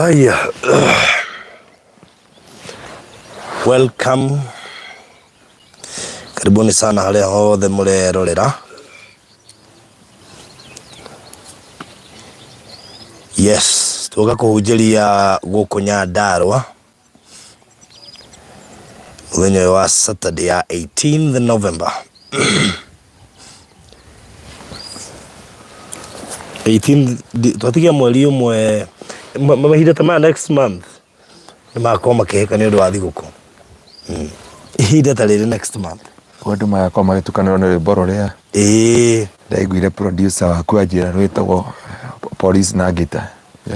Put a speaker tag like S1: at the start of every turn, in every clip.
S1: Haya. Welcome. Karibuni sana hale hothe murerorera. Yes, tuga kuhujiria guku Nyandarua. Muthenya wa Saturday ya 18th November. 18 twatigia mweri umwe mahinda ta next month nimakoma makiheka ni undu wa thiguku ihinda ta riri next month
S2: andu magakoma magitukanirwo ni rwimbo ruria ndaiguire producer waku anjira rwitagwo Police na Ngita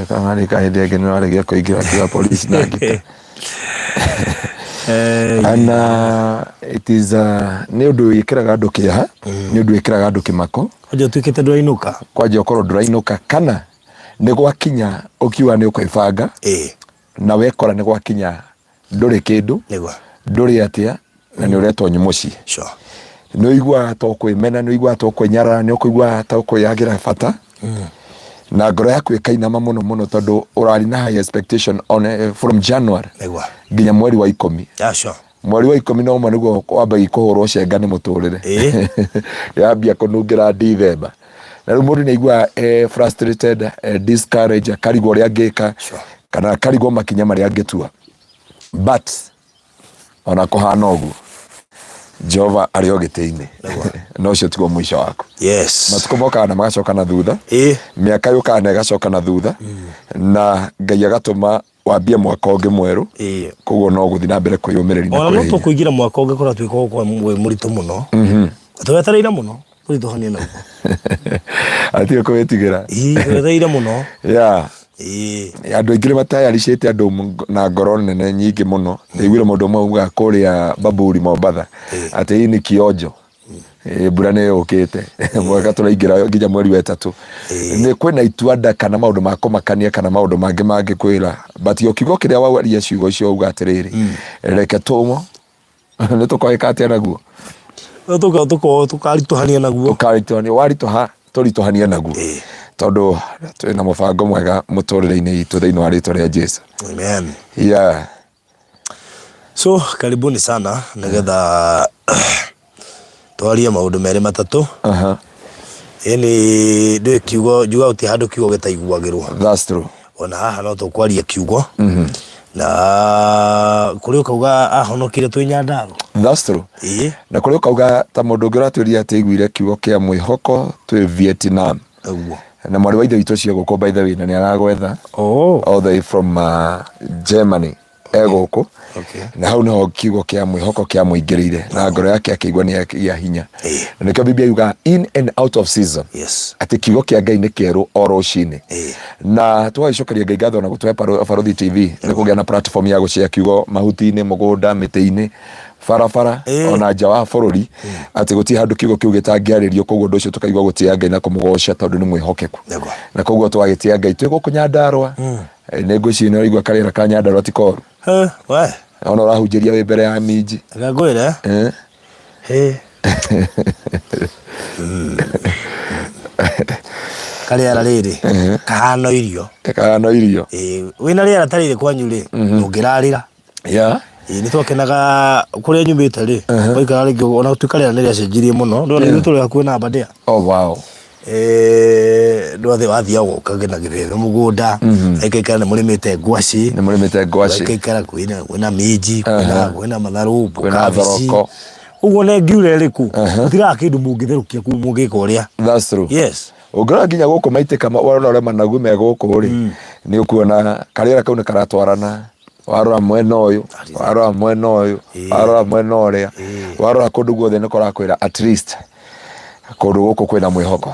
S2: kana rika hindi ingi niraregia kuingira kwa Police na Ngita ana it is ni undu wikiraga andu kiha ni undu wikiraga andu kimako
S1: kwaje twikite ndurainuka
S2: kwaje ukorwo ndurainuka kana ni gwakinya ukiwa ni ukwibanga na wekora ni gwakinya nduri kindu nduri atia na ni uretwo nyumuci
S1: sure
S2: no igwa to kwimena no igwa to kwenyara ni ukigwa to kwiyagira bata na ngoro yaku ikainama muno tondu urari na high expectation on from January nginya mweri wa 10
S1: sure
S2: mweri wa 10 no manugo kwamba ikuhurwo cenga ni muturire yambia kunungira December na rĩu mũndũ nĩaigua frustrated, discouraged, akarigwo ũrĩa angĩka kana akarigwo makinya marĩa angĩtua, but ona kũhana ũguo Jehova arĩ o gĩtĩ-inĩ no ũcio tiguo mũico waku.
S1: Yes,
S2: matukũ mokaga na magacoka na thutha, mĩaka yũkaga na ĩgacoka na thutha, na Ngai agatũma wambie mwaka ũngĩ mwerũ, koguo no gũthiĩ na mbere kwĩyũmĩrĩria na
S1: kwĩhinya. Ona no tũkũingĩra mwaka ũngĩ korwo twĩkwo kwa mũritũ mũno twetereire mũno twĩtohanie naguo
S2: atige kwĩtigĩra
S1: twetereire mũno
S2: andũ aingĩ matayaricĩte andũ na ngoro nene nyingĩ mũno. Ndaiguire mũndũ ũmwe auga kũrĩa Baburi Mombatha atĩ hii ni kionjo mbura nĩ yũkĩte mwaka tũraingĩra nginya mweri wa 3 nĩ kwĩna ituanda kana maũndũ ma kũmakania kana maũndũ mangĩ mangĩkwĩra, but kiugo kĩrĩa waria ciugo icio uga atĩrĩrĩ reke tũmwo nĩ tũkoeka atĩa naguo
S1: tukarituhania naguo
S2: warituha tũrituhanie naguo tondu twina mũbango mwega mũtũrĩre-inĩ witũ thĩinĩ wa rĩtwa rĩa Jesũ.
S1: Amen.
S2: Yeah.
S1: So karibuni sana nigetha twarie maũndũ merĩ matatũ. Yani ndĩ kiugo juga uti handu kiugo gĩtaiguagĩrwo.
S2: That's true.
S1: Ona haha no tũkwaria kiugo na kũrĩ ũkauga ahonokire twĩ Nyandarua.
S2: That's true. Na kũrĩ ũkauga ta mũndũ ũngĩ ũratwĩria atĩ aiguire kiugo kĩa mwĩhoko twĩ Vietnam. Na mwarĩ wa ithe witũ cio gũkũ by the way na nĩ aragwetha all the way from Germany egũkũ. Na hau nĩho kiugo kĩa mwĩhoko kĩa mũingĩrĩire na ngoro yake akĩigua nĩ ya hinya. Na nĩkĩo Biblia yuga in and out of season. Atĩ kiugo kĩa Ngai nĩ kĩerũ o rũcinĩ. Na tũgagĩcokeria Ngai ngatho na gũtũhe Barũthi TV nĩ kũgĩa na platform ya gũshare kiugo mahuti-inĩ, mũgũnda, mĩtĩ-inĩ, barabara ona nja wa bũrũri, atĩ gũtirĩ handũ kiugo kĩu gĩtangĩarĩrio, koguo ũndũ ũcio tũkaigua gũtĩa Ngai na kũmũgoca tondũ nĩ mwĩhokeku. Na koguo tũgagĩtĩa Ngai twĩ gũkũ Nyandarua. Nĩ ngwĩciria nĩ ũraigua karĩera ka Nyandarua ti koru. Ona ũrahunjĩria wĩ mbere ya minji
S1: ngwĩre karĩera rĩrĩ kahana irio wĩna rĩera ta rĩrĩ kwanyu rĩ ũngĩrarĩra nĩ twakenaga kũrĩa nyumĩte rĩ waikara rĩngĩ ona tukarĩra nĩ rĩacenjirie mũno ndona ithuĩ tũrĩ hakuhĩ na Aberdare. Ndwathe wathia ũkagenagĩrĩra mũgũnda ĩkaikara nĩ mũrĩmĩte ngwaci ĩkaikara kwĩna minji kwĩna matharũ kabici ũguo nĩ ngiure rĩku gũtiraga kĩndũ mũngĩtherũkia kuu mũngĩka ũrĩa.
S2: That's true.
S1: Yes.
S2: Ũngĩrora nginya gũkũ maitĩka warora ũrĩa managu me gũkũ rĩ nĩ ũkuona karĩera kau nĩ karatwarana. Warora mwena ũyũ warora mwena ũyũ warora mwena ũrĩa warora kũndũ guothe nĩ kũrakwĩra at least kũndũ gũkũ kwĩna mwĩhoko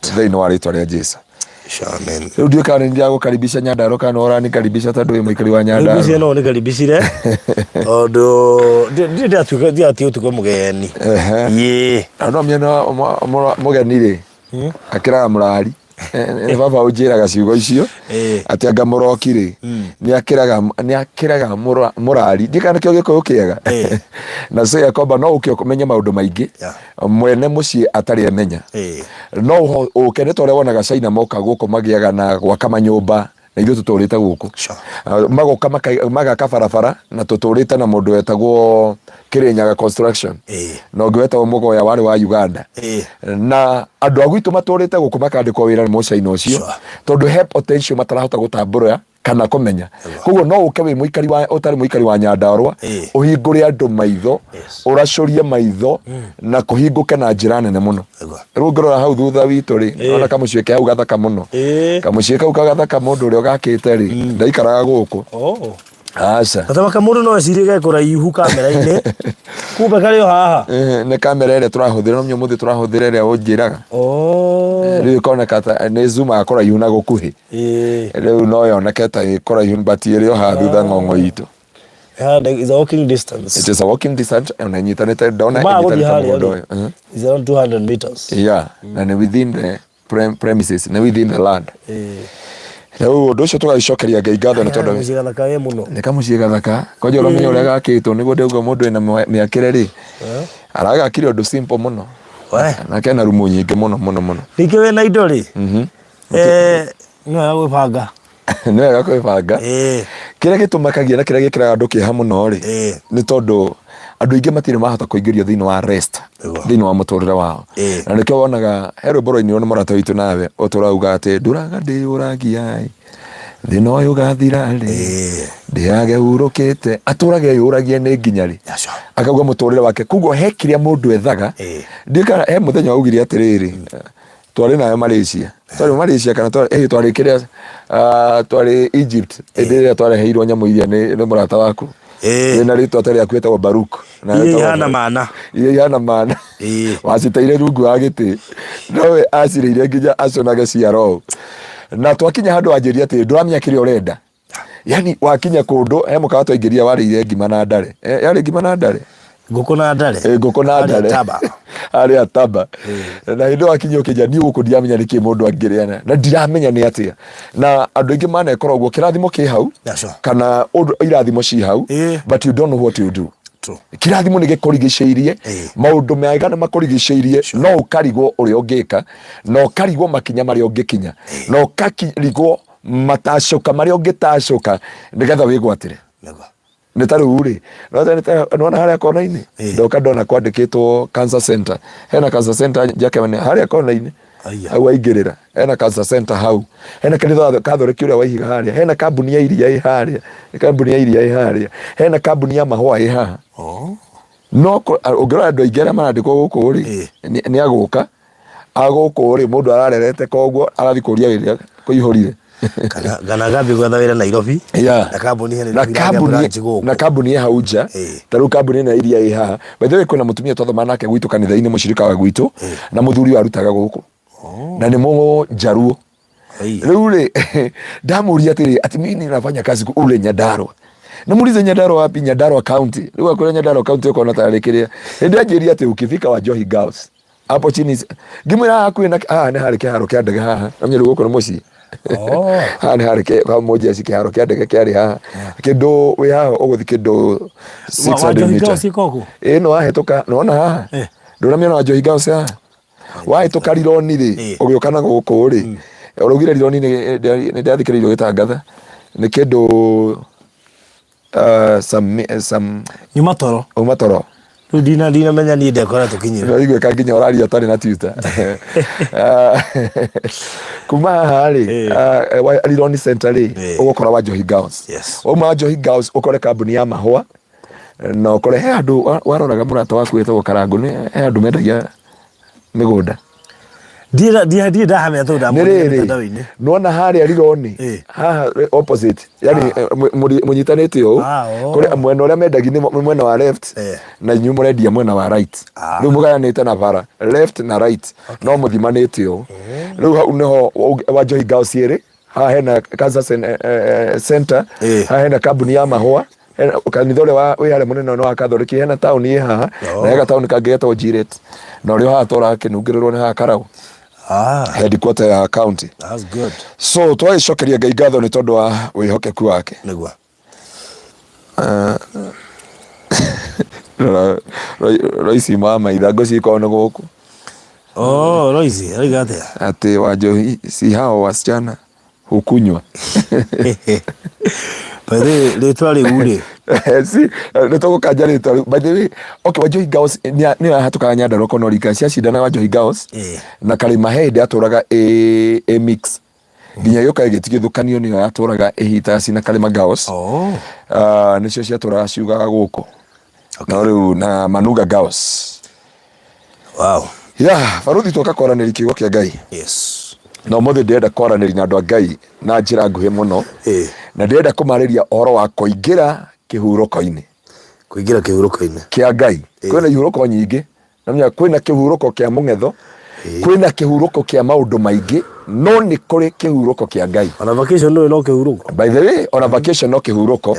S2: thĩinĩ wa rĩtwa rĩa Jesũ.
S1: Amen.
S2: Rĩu ndiũĩ kana nĩ ndagũkaribisha Nyandarua kana ũranikaribisha tondũ wĩ mũikari wa Nyandarua.
S1: Rĩu no nĩkaribicire tondũ ndĩatuĩka ũtukũ mũgeni.
S2: No mĩena mũgeni rĩ akĩraga mũrari baba ũnjĩraga ciugo icio atĩ anga mũroki rĩ nĩ akĩraga mũrari ndikana kĩo gĩkũyũ kĩega na so yakomba no ũkĩo kũmenya maũndũ maingĩ mwene mũciĩ atarĩ amenya no ũkenete ũrĩa wonaga China moka gũkũ magĩaga na gwaka manyũmba na ithuĩ tũtũrĩte gũkũ magoka magaka barabara na tũtũrĩte na mũndũ wetagwo Kirinyaga construction na ũngĩ wetagwo Mũgoya warĩ wa Uganda na andũ a gwitũ matũrĩte gũkũ makandĩkwo wĩra nĩ mũcaina ũcio tondũ he potential matarahota gũtambũra kana kũmenya. Koguo no ũke wĩ mũikari wa ũtarĩ mũikari wa Nyandarua ũhingũre andũ maitho ũracorie maitho na kũhingũke na njĩra nene mũno. Rĩu ngĩrora hau thutha witũ rĩ ona kamũciĩ ke hau gathaka mũno, kamũciĩ kau kagathaka mũndũ ũrĩa ũgakĩte rĩ ndaikaraga gũkũ. Aca
S1: gathaka mũndũ no ecirie kũraihu kamera-inĩ kumbe karĩ o haha
S2: nĩ kamera ĩrĩa tũrahũthĩra no mũthĩ tũrahũthĩra ĩrĩa ũnjĩraga rĩu ikoneka nĩ zoom akũraihu na gũkuhĩ rĩu no yoneke ta ĩkũraihu but ĩrĩ o haha thutha ng'ong'o itũ.
S1: It's a walking distance.
S2: It is a walking distance na nyitanĩte ndona mũndũ ũyũ
S1: is around 200 meters.
S2: Yeah na nĩ within the premises na within the land. Rĩu ũndũ ũcio tũgagĩcokeria Ngai ngatho nĩ tondũ nĩ kamũciĩ gathaka kwanja ũramenya ũrĩa gakĩtwo nĩguo ndĩuga mũndũ ena mĩakĩre rĩ aragakire ũndũ simple mũno na kena rumu nyingĩ mũno mũno mũno.
S1: Ningĩ wĩna indo rĩ nĩ wega gwĩbanga
S2: nĩ wega kwĩbanga. Kĩrĩa gĩtũmakagia na kĩrĩa gĩkĩraga andũ kĩeha mũno rĩ nĩ tondũ andũ aingĩ matirĩ mahota kũingĩrio thĩinĩ wa rest thĩinĩ wa mũtũrĩre wao na nĩkĩo wonaga he rwĩmbo rwainirwo nĩ mũrata witũ nawe ũtũrauga atĩ ndũraga ndĩyũragia thĩna ũyũ ũgathira rĩ ndĩage hurũkĩte atũrage yũragie nĩ nginya rĩ akauga mũtũrĩre wake. Koguo he kĩrĩa mũndũ ethaga ndikana he mũthenya waugire atĩrĩrĩ twarĩ nayo Malaysia kana twarĩ kĩrĩa twarĩ Egypt hĩndĩ ĩrĩa twareheirwo nyamũ iria nĩ mũrata waku na rĩtwa tarĩ akwĩtagwo Baruku
S1: na ihana mana
S2: waciteire rungu wa gĩtĩ nowe acirĩire nginya aconage ciaro na twakinya handũ wanjĩria atĩ ndũramenya kĩrĩa ũrenda. Yani wakinya kũndũ he mũkawa twaingĩria warĩire ngima na ndare yarĩ ngima na ndare
S1: ngũkũ na ndare
S2: harĩa Taba na hĩndĩ wakinya ũkĩnja niĩ gũkũ ndiramenya nĩkĩ mũndũ angĩrĩana na ndiramenya nĩ atĩa na andũ aingĩ manekora ũguo kĩrathimo kĩ hau kana irathimo ci hau but you don't know what you do. Kĩrathimo nĩ gĩkũrigicĩirie maũndũ mega nĩ makũrigicĩirie no ũkarigwo ũrĩa ũngĩka na ũkarigwo makinya marĩa ũngĩkinya na ũkarigwo matacoka marĩa ũngĩtacoka nĩgetha wĩgwatĩre. Nĩ ta rĩu rĩ nona harĩa kona-inĩ ndoka ndona kwandĩkĩtwo cancer center hena cancer center Jakemene harĩa kona-inĩ hau waingĩrĩra hena cancer center hau hena kanitha kathoreki ũrĩa waihiga harĩa hena kambuni ya iria ĩ harĩa hena kambuni ya mahũa ĩ haha no ũngĩrora andũ aingĩ arĩa marandĩkwo gũkũ rĩ nĩ agũka rĩ mũndũ ararerete koguo arathiĩ kũria wĩra kũihũrire
S1: kana gambi gwetha wĩra Nairobi
S2: na kambuni ya hau nja ta rĩu kambuni ĩno iria ĩ haha by the way kwĩna mũtumia twathoma nake gwitũ kanitha-inĩ mũcirika wa gwitũ na mũthuri warutaga gũkũ na nĩ Mũjaruo. Rĩu rĩ ndamũria atĩrĩ ati mimi ninafanya kazi ule Nyandarua namuuliza Nyandarua wapi? Nyandarua county. Rĩu akwĩra Nyandarua county ũkona tarĩ kĩrĩa hĩndĩ anjĩria atĩ ukifika Wajohi Girls hapo chini ngimwĩra kwĩna nĩ harĩ kĩharo kĩa ndege haha na mwenye gũkũ nĩ mũciĩ haha nĩ harĩ pamoja kĩharo kĩa ndege kĩarĩ haha kĩndũ wĩ haha ũgũthi kĩndũ 600 meters no wahĩtũka nona haha ndũramĩona Wajohi Girls haha wahĩtũka Rironi rĩ ũgĩũka na gũkũ rĩ ũraugire Rironi nĩ ndathikĩrĩirio gĩtangatha nĩ kĩndũ some umatoro
S1: Dina menya ni ndekora tukinyira
S2: ndigweka nginya ũraria ũtarĩ na Twitter kuma harĩ Rironi Center rĩ ũgũkora Wajohi Girls uma Wajohi Girls ũkore kambuni ya mahũa na ũkore he andũ waroraga mũrata waku wetagwo Karangũ he andũ mendagia mĩgũnda
S1: ndahamenya tondũ ndamũrĩte
S2: nona harĩa Rironi haha opposite yani mũnyitanĩte ũũ kũrĩ mwena ũrĩa mendagia nĩ mwena wa left na inyuĩ mũrendia mwena wa right rĩu mũgayanĩte na bara left na right no mũthimanĩte ũũ rĩu hau nĩho Wajohi Girls ĩrĩ haha hena cancer center haha hena kambuni ya mahũa kanitha ũrĩa wĩ harĩa mũnene wa Kathoriki hena taũni ĩ haha na hega taũni kangĩ getagwo Jiret na ũrĩa haha tũraga kĩnungĩrĩrwo nĩ haha Karau headquarter ya county.
S1: That's good.
S2: So twagĩcokeria Ngai ngatho nĩ tondũ wa wĩhokeku wake
S1: nĩguo
S2: Roisi mama ithango cikorwo nĩ gũkũ
S1: Roisi oiga atĩa
S2: atĩ Wajohi si hao wasichana Hukunywa.
S1: By the way, rĩtwa rĩu rĩ.
S2: Si, nĩtũgũkanja rĩtwa. By the way, okay, Wanjohi Girls nĩyo yahĩtũkaga Nyandarua Konorika, ciacindana Wanjohi Girls. Na Karima Hĩndĩ atũraga mix. Nginya gĩũka gĩtigithũkanio nĩyo yatũraga ĩhitaci na Karima Girls. Nĩcio ciatũraga ciugaga gũkũ. Na rĩu na Manuga Girls.
S1: Wow.
S2: Baruthi tũka kwaranĩria kiugo kĩa Ngai.
S1: Yes.
S2: Na ũmũthĩ ndĩrenda kwaranĩria na andũ a Ngai na njĩra nguhĩ mũno. Na ndĩrenda kũmarĩria ũhoro wa kũingĩra kĩhurũko-inĩ.
S1: Kũingĩra kĩhurũko-inĩ
S2: kĩa Ngai. Kwĩna ihurũko nyingĩ. Na kwĩna kĩhurũko kĩa mũng'etho. Kwĩna kĩhurũko kĩa maũndũ maingĩ. No nĩ kũrĩ kĩhurũko kĩa Ngai.
S1: Ona vacation no kĩhurũko.
S2: By the way, ona vacation no kĩhurũko.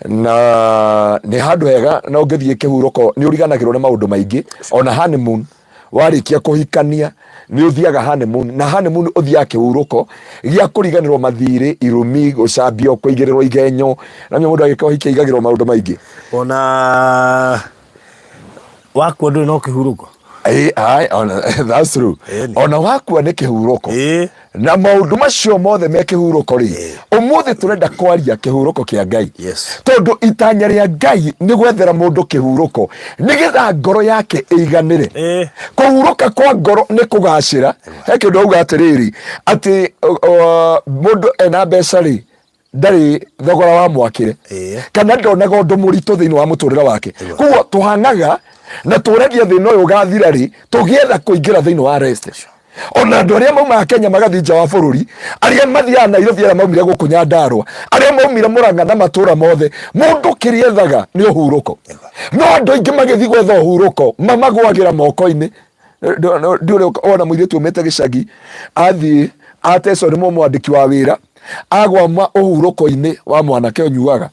S2: Na nĩ handũ hega na ũngĩthiĩ kĩhurũko nĩ ũriganagĩrwo nĩ maũndũ maingĩ. Ona honeymoon warĩkia kũhikania nĩ ũthiaga honeymoon, na honeymoon ũthiaga kĩhurũko gĩa kũriganĩrwo mathirĩ, irumi, gũcambio, kũigĩrĩrwo igenyo, na mũndũ agĩkorwo ikĩigagĩrwo maũndũ maingĩ.
S1: Ona wakua ndũrĩ no kĩhurũko.
S2: That's true. Ona wakua nĩ kĩhurũko. Na maũndũ macio mothe me kĩhurũko rĩ. Ũmũthĩ tũrenda kwaria kĩhurũko kĩa Ngai. Tondũ itanya rĩa Ngai nĩ gwethera mũndũ kĩhurũko nĩgetha ngoro yake ĩiganĩre. Kũhurũka kwa ngoro nĩ kũgacĩra. He kĩndũ auga atĩrĩrĩ atĩ mũndũ ena mbeca rĩ ndarĩ thogora wa mwakĩre kana ndonaga ũndũ mũritũ thĩinĩ wa mũtũrĩre wake. Koguo tũhanaga na tũragia thĩna ũyũ ũgathira rĩ tũgĩetha kũingĩra thĩinĩ wa rest. Ona andũ arĩa maumaga Kenya magathiĩ nja wa bũrũri, arĩa mathiaga Nairobi, arĩa maumire gũkũ Nyandarua, arĩa maumire Mũrang'a na matũra mothe, mũndũ kĩrĩethaga nĩ ũhurũko. No andũ aingĩ magĩthiĩ gwetha ũhurũko mamagwagĩra moko-inĩ. Ndĩũrĩ ona mũirĩtu umĩte gĩcagi athiĩ atecwo nĩ mũmwandĩki wa wĩra agwama ũhurũko-inĩ wa mwanake ũnyuaga.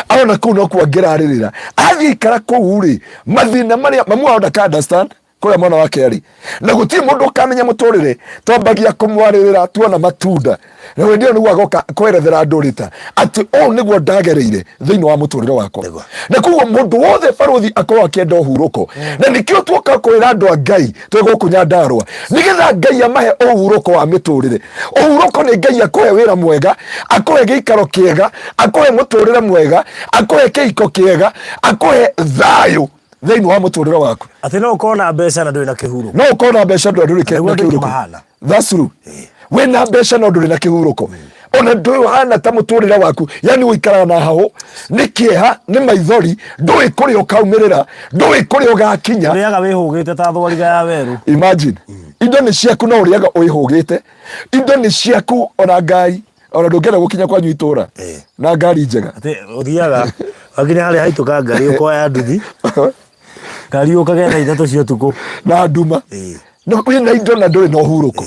S2: Aona kũu no kuangĩrarĩrĩra athiĩ ikara kũu rĩ mathĩna marĩa mamuona ka understand kũrĩa mwana wake arĩ, na gũtirĩ mũndũ ũkamenya mũtũrĩre twambagia kũmwarĩrĩra tuona matunda. Na hĩndĩ ĩyo nĩguo agoka kwerethera andũ rĩta atĩ ũũ nĩguo ndagereire thĩinĩ wa mũtũrĩre wakwa. Na koguo mũndũ wothe baruthi akorwo akĩenda ũhurũko, na nĩkĩo tuoka kwĩra andũ a Ngai twĩ gũkũ Nyandarua nĩgetha Ngai amahe ũhurũko wa mĩtũrĩre. Ũhurũko nĩ Ngai akũhe wĩra mwega, akũhe gĩikaro kĩega, akũhe mũtũrĩre mwega, akũhe kĩhiko kĩega, akũhe thayũ thĩinĩ wa mũtũrĩre waku.
S1: Atĩ no ũkorwo na mbeca na ndũrĩ na kĩhurũko.
S2: No ũkorwo na mbeca ndũrĩ na kĩhurũko. That's true. Wĩna mbeca no ndũrĩ na kĩhurũko. Ona ndũĩ hana ta mũtũrĩre waku, yani ũikaraga na hahũ, nĩ kĩeha, nĩ maithori, ndũĩ kũrĩa ũkaumĩrĩra, ndũĩ kũrĩa ũgakinya.
S1: Ũrĩaga wĩhũgĩte ta thwariga ya werũ.
S2: Imagine. Indo nĩ ciaku no ũrĩaga wĩhũgĩte. Indo nĩ ciaku ona ngari, ona ndũngĩenda gũkinya kwanyu itũra na ngari njega.
S1: Atĩ ũthiaga wakinya harĩa haitũka ngari ũkoya nduthi. Ngari ũkagenda ithatũ cia ũtukũ
S2: na nduma. No wĩna indo na ndũrĩ na ũhurũko.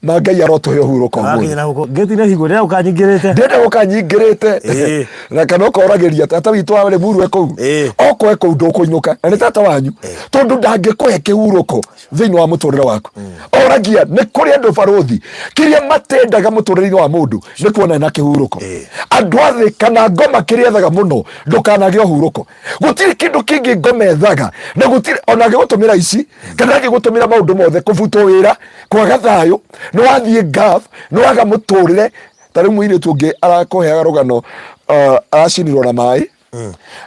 S2: Na Ngai arotũhe ũhurũko mũno.
S1: Ngĩtina hingo rĩrĩa ũkanyingĩrĩte.
S2: Ndĩrenda ũkanyingĩrĩte. Na kana ũkoragĩria tata witũ wa Lemuru kũu. Okoe kũu ndũkũinũka. Na nĩ tata wanyu. Tondũ ndangĩkũhe kĩhurũko thĩinĩ wa mũtũrĩre waku. Oragia nĩ kũrĩ andũ baruthi kĩrĩa matendaga mũtũrĩre-inĩ wa mũndũ nĩ kuona na kĩhurũko. Andũ a thĩ kana ngoma kĩrĩethaga mũno ndũkanage ũhurũko. Gũtirĩ kĩndũ kĩngĩ ngoma ethaga na gũtirĩ ona gĩgũtũmĩra ici kana gĩgũtũmĩra maũndũ mothe kũbutwo wĩra, kwaga thayũ, nĩ wathiĩ ngaf, nĩ waga mũtũrĩre. Ta rĩu mũirĩtu ũngĩ arakũheaga rũgano aracinirwo na maĩ,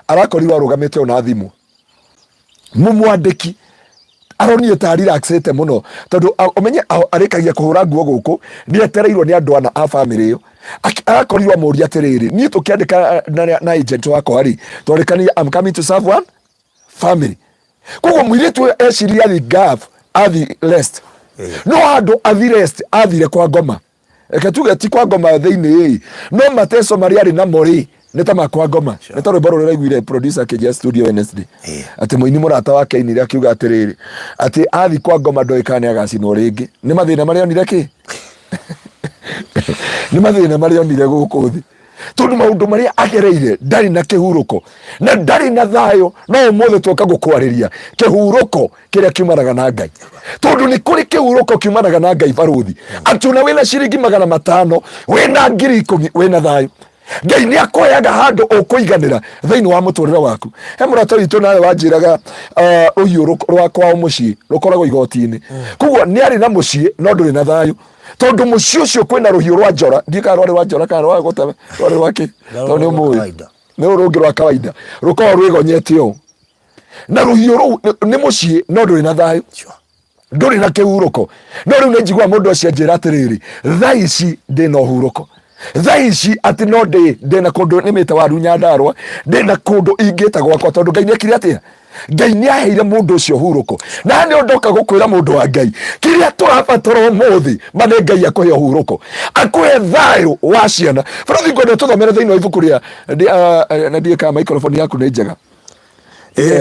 S2: arakorirwo arũgamĩte ona thimũ. Mũmwandĩki aronire ta relaxete mũno tondũ ũmenye arĩkagia kũhũra nguo gũkũ nĩ etereirwo nĩ andũ ana a family ĩyo. Arakorirwo amũria atĩrĩrĩ, niĩ tũkĩandĩka na agent wakwa rĩ twandĩkania I'm coming to serve one family. Koguo mũirĩtu eciria athiĩ ngaf athiĩ rest. No andũ athi rest athire kwa ngoma. Eke tuge ti kwa ngoma thĩinĩ no mateso marĩa arĩ namo rĩ nĩ ta makwa ngoma. Nĩ ta rwĩmbo rũrĩa aiguire producer akĩnjia studio Wednesday atĩ mũini mũrata wake ainire akiuga atĩrĩrĩ atĩ athi kwa ngoma ndoĩ kana agacinwo rĩngĩ. Nĩ mathĩna marĩa onire kĩ? Nĩ mathĩna marĩa onire gũkũ thĩ. Tondũ maũndũ marĩa agereire ndarĩ na kĩhurũko na ndarĩ na thayũ. No ũmũthĩ tũka gũkwarĩria kĩhurũko kĩrĩa kiumanaga na Ngai. Tondũ nĩ kũrĩ kĩhurũko kiumanaga na Ngai baruthi. Atĩ ona wĩna ciringi 500 wĩna 10,000 wĩna thayũ. Ngai nĩ akoyaga handũ ũkũiganĩra thĩinĩ wa mũtũrĩre waku. He mũrata witũ nawe wanjĩraga rũhiũ rwakwa mũciĩ rũkoragwo igoti-inĩ. Koguo nĩ arĩ na mũciĩ no ndũrĩ na thayũ. tondu mucio ucio kwina ruhiu rwa njora ndika rwa njora kana rwa gota rwa wake tondu mu ni urungi rwa kawaida ruko rwigonyete o na ruhiu ru ni mucie no nduri na thayu nduri na kihuruko no riu njigwa mundu acio njira atiriri thaici ndina uhuruko thaici ati no ndina kundu nimite waru Nyandarua ndina kundu ingita gwakwa tondu Ngai niekire atia Ngai niaheire mundu ucio huruko na ni ndoka gukwira mundu wa Ngai kiria turabatara umuthi mane Ngai akuhe huruko akuhe thayu wa ciana bro ngwenda tuthomere thiini wa ibuku ria na ndie ka microphone yaku ni njega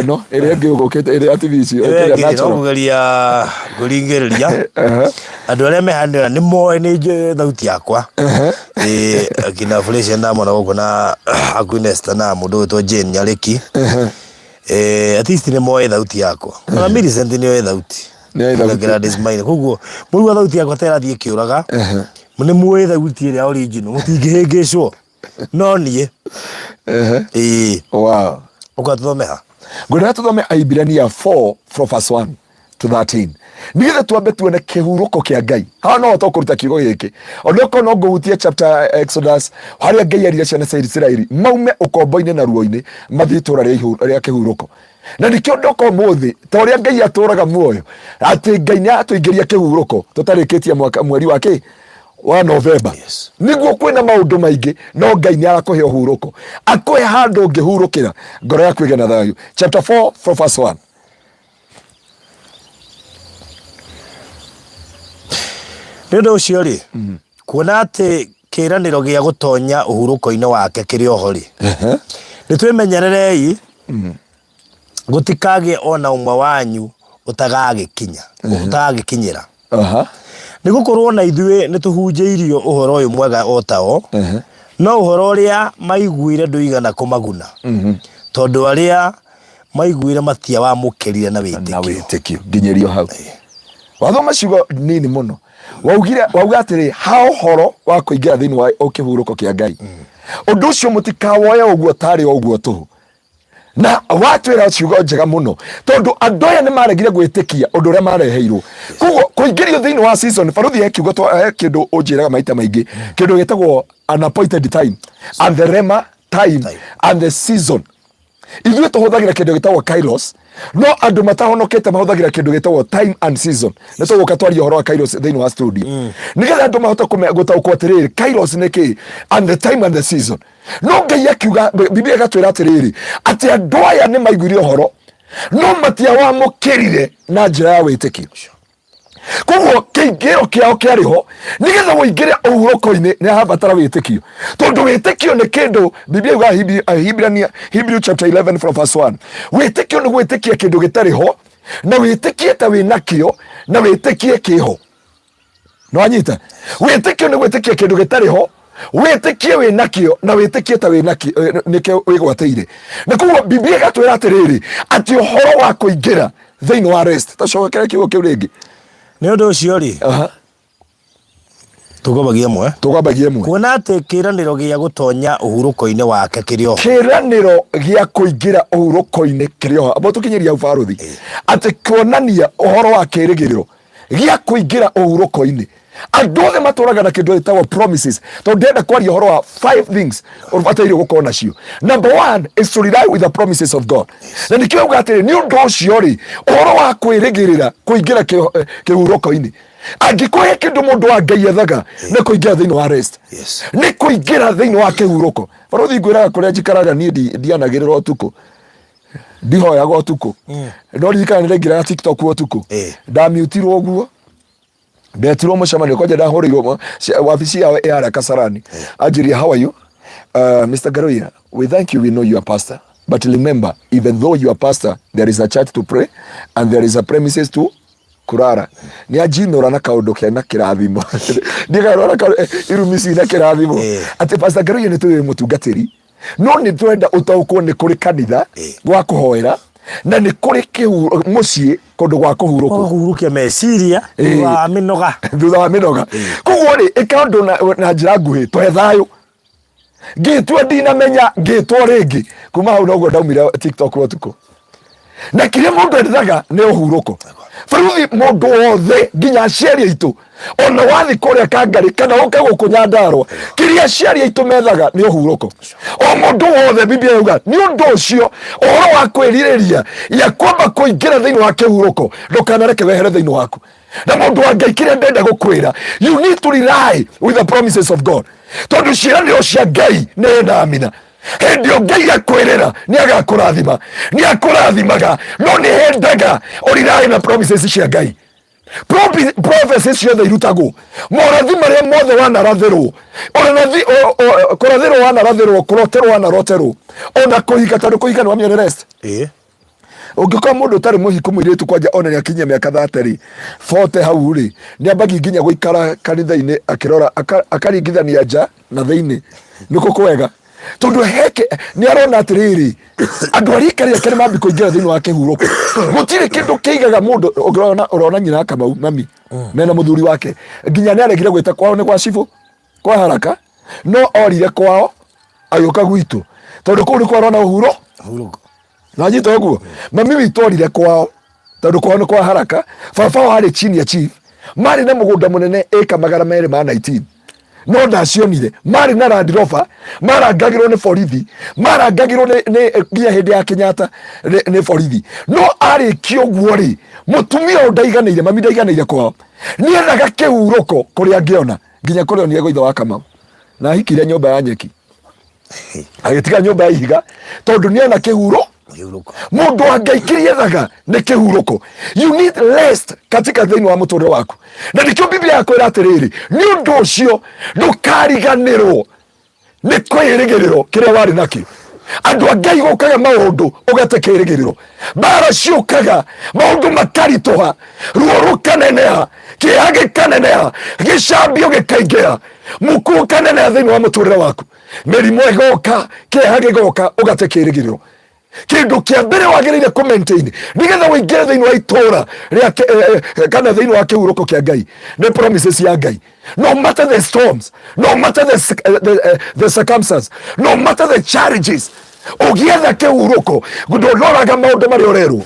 S2: no ere ngigukite ere ativici
S1: ere no kugeria kuringiriria andu aria mehandira ni moe ni thauti yakwa kina Felicia na mwana guku na Akunesta na mundu to Jane Nyariki at least ni moe thauti yakwa na Millicent ni oe thauti na Gladys Maina kuguo muri thauti yakwa tera thie kiuraga ni moe thauti ria original mutingihingicwo no nie
S2: wow
S1: ukathomeha
S2: ngwenda tuthome Ibrania 4 from verse 1 to 13 nigetha twambe tuone kihuruko kia Ngai haha no tokuruta kiugo giki ondoko no nguhutie chapter Exodus haria Ngai arire ciana cia Israeli maume ukombo-ini na ruo-ini mathie itura ria kihuruko na nikio ndoko muthi ta uria Ngai aturaga muoyo ati Ngai ni atuingiria kihuruko tutarikitie mweri wa ki wa November niguo kwina maundu maingi no Ngai ni arakuhe uhuruko akuhe handu ngihurukira ngoro yaku igena thayu chapter 4 from verse 1
S1: Ndio ucio ri kuona ati kiraniro gia gutonya uhuruko-ini wake kiri oho ri ni twimenyererei gutikagie ona umwe wanyu utagagikinya utagagikinyira ni gukorwo na ithue ni tuhunjiirio uhoro uyu mwega otao no uhoro uria maiguire nduigana kumaguna tondu aria maiguire matia wa mukirire na witikio
S2: nginyerio hau wathoma ciugo nini muno wauga atiri ha uhoro wa kuingira thiini wa ukihuruko kia Ngai undu ucio mutikawoya uguo tari uguo tu na watwira ciugo njega muno tondu andu aya ni maregire gwitikia undu uria mareheirwo kuguo kuingirio thiini wa season baruthi he kiugo kindu unjiraga maita maingi kindu gitagwo an appointed time and the rema time and the season ithuĩ tuhuthagira kindu gitagwo kairos no andu matahonokete mahuthagira kindu gitagwo time and season nĩ tũgũka twaria ũhoro wa kairos thĩinĩ wa studio nĩgetha andũ mahota gũtaũkwo atĩrĩrĩ kairos nĩ kĩ and the time and the season no Ngai akiuga Biblia ĩgatwĩra atĩrĩrĩ atĩ andũ aya nĩ maiguire ũhoro no matiawamũkĩrire na njĩra ya wĩtĩkio koguo kĩingĩro kĩao kĩarĩho nĩgetha ũingĩre ũhurũko-inĩ nĩ habatara wĩtĩkio tondu wĩtĩkio nĩ kĩndũ Biblia yuga Hebrew chapter 11 from verse 1 wĩtĩkio nĩ gwĩtĩkia kĩndũ gĩtarĩho na wĩtĩkie ta wĩnakĩo na wĩtĩkie kĩho no anyita wĩtĩkio nĩ gwĩtĩkia kĩndũ gĩtarĩho wĩtĩkie wĩnakĩo na wĩtĩkie ta wĩnakĩo nĩkĩo wĩgwatĩire na koguo Biblia ĩgatwĩra atĩrĩrĩ atĩ ũhoro wa kũingĩra thĩinĩ wa rest tacokera kiugo kĩu rĩngĩ
S1: ni undu ucio ri tugobagie mwe kuona ati kiraniro gia gutonya uhuruko-ini wake kiri oho
S2: kiraniro gia kuingira uhuruko-ini kiri oho abo tukinyeria au baruthi ati kuonania uhoro wa kirigiriro gia kuingira uhuruko-ini andu othe maturaga na kindu gitagwo promises tondu ndenda kwaria uhoro wa 5 things ubataire gukorwo nacio. Number 1 is to rely with the promises of God. Na nikio uga atiri ni undu ucio ri uhoro wa kwirigirira kuingira kihuruko-ini angikuhe kindu mundu wa Ngai ethaga ni kuingira thiini wa rest ni kuingira thiini wa kihuruko baruthi ngwiraga kuria njikaraga ni ndianagirira utuku ndihoyaga utuku no ririkana ni ngira TikTok utuku ndamutirwo guo betirwo mucemanio koja ndahuriirwo wabici yawe ya Kasarani ajiria how are you Mr. Ngaruiya we thank you we know you are pastor but remember even though you are pastor there is a church to pray and there is a premises to kurara ni ajinora na kaundu kia na kirathimo ndigarora ka irumisi na kirathimo ati pastor Ngaruiya ni tuwe mutungatiri no ni twenda utaukwo ni kuri kanitha gwa kuhoera na ni kuri mucii kundu gwa kuhurukia
S1: meciria
S2: thutha wa minoga koguo ri ikandu na njira nguhi twe thayu ngitwa ndinamenya ngitwo ringi kuma hau noguo ndaumire TikTok utuku na kiria mundu endaga ni uhuruko Baruthi mundu wothe nginya aciari aitu ona wathi kuria Kangari kana uke guku Nyandarua kiria aciari aitu methaga ni uhuruko. O mundu wothe Biblia yuga ni undu ucio uhoro wa kwiririria ya kwamba kuingira thiini wa kihuruko ndukanareke wehere thiini waku. Na mundu wa Ngai kiria ndenda gukwira, you need to rely with the promises of God. Tondu ciiraniro cia Ngai ni na amina. Hindi o Ngai akwirira ni agakurathima, ni akurathimaga, no ni hendaga rely na promises cia Ngai. Prophecies ciothe irutagwo morathi maria mothe wanarathirwo kurathirwo wanarathirwo kuroterwo wanaroterwo ona kuhika tondu kuhika ni wamenya rest. Ungĩkorwo mũndũ ũtarĩ mũhiku mũirĩtu kwanja ona nĩ akinyia mĩaka 30 40 hau rĩ nĩ ambagia nginya gũikara kanitha-inĩ akĩrora akaringithania nja na thĩinĩ nĩkũ kwega tondu heke nĩ arona atĩrĩrĩ andũ arĩa rĩake nĩ mambi kũingĩra thĩinĩ wa kĩhurũko. Gũtirĩ kĩndũ kĩigaga mũndũ ũrona nyina Kamau mami mena mũthuri wake nginya nĩ aregire gwĩta kwao nĩ gwa cibũ kwa haraka no orire kwao agĩũka gwitũ tondu kũu nĩ kwarona ũhurũko na nyita ũguo. Mami witũ orire kwao tondu kwao nĩ kwa haraka. Baba wao arĩ chini ya chief marĩ na mũgũnda mũnene ĩka 219 no ndacionire marĩ na Land Rover marangagĩrwo nĩ borithi marangagĩrwo nĩ nginya hĩndĩ ya Kenyatta nĩ borithi no arĩkia ũguo rĩ mũtumia ũyũ ndaiganĩire mami ndaiganĩire kwao nĩ ethaga kĩhurũko kũrĩa angĩona nginya kũrĩa onire gwa ithe wa Kamau na ahikire nyũmba ya nyeki agĩtiga nyũmba ya ihiga tondu nĩ ona kĩhurũko. Mundu wa Ngai kiria ethaga nĩ kĩhurũko. You need rest katika thĩinĩ wa mũtũrĩre waku na nĩkĩo Biblia yakwĩra atĩrĩrĩ nĩ ũndũ ũcio ndũkariganĩrwo nĩ kwĩrĩgĩrĩro kĩrĩa warĩ nakĩo. Andũ a Ngai gũkaga maũndũ ũgate kĩrĩgĩrĩro, mbara ciũkaga maũndũ makaritũha, ruo rũkaneneha, kĩeha gĩkaneneha, gĩcambio gĩkaingĩha, mũkuũ ũkaneneha thĩinĩ wa mũtũrĩre waku, mĩrimũ ĩgoka, kĩeha gĩgoka ũgate kĩrĩgĩrĩro. Kindu kia mbere wagĩrĩire ku maintain nigetha ũingĩre thĩinĩ wa itũra kana thĩinĩ wa kĩhurũko kĩa Ngai nĩ promises ya Ngai. No matter the storms, no matter the circumstances, no matter the challenges, ũgĩetha kĩhurũko ndũroraga maũndũ marĩa ũrerwo.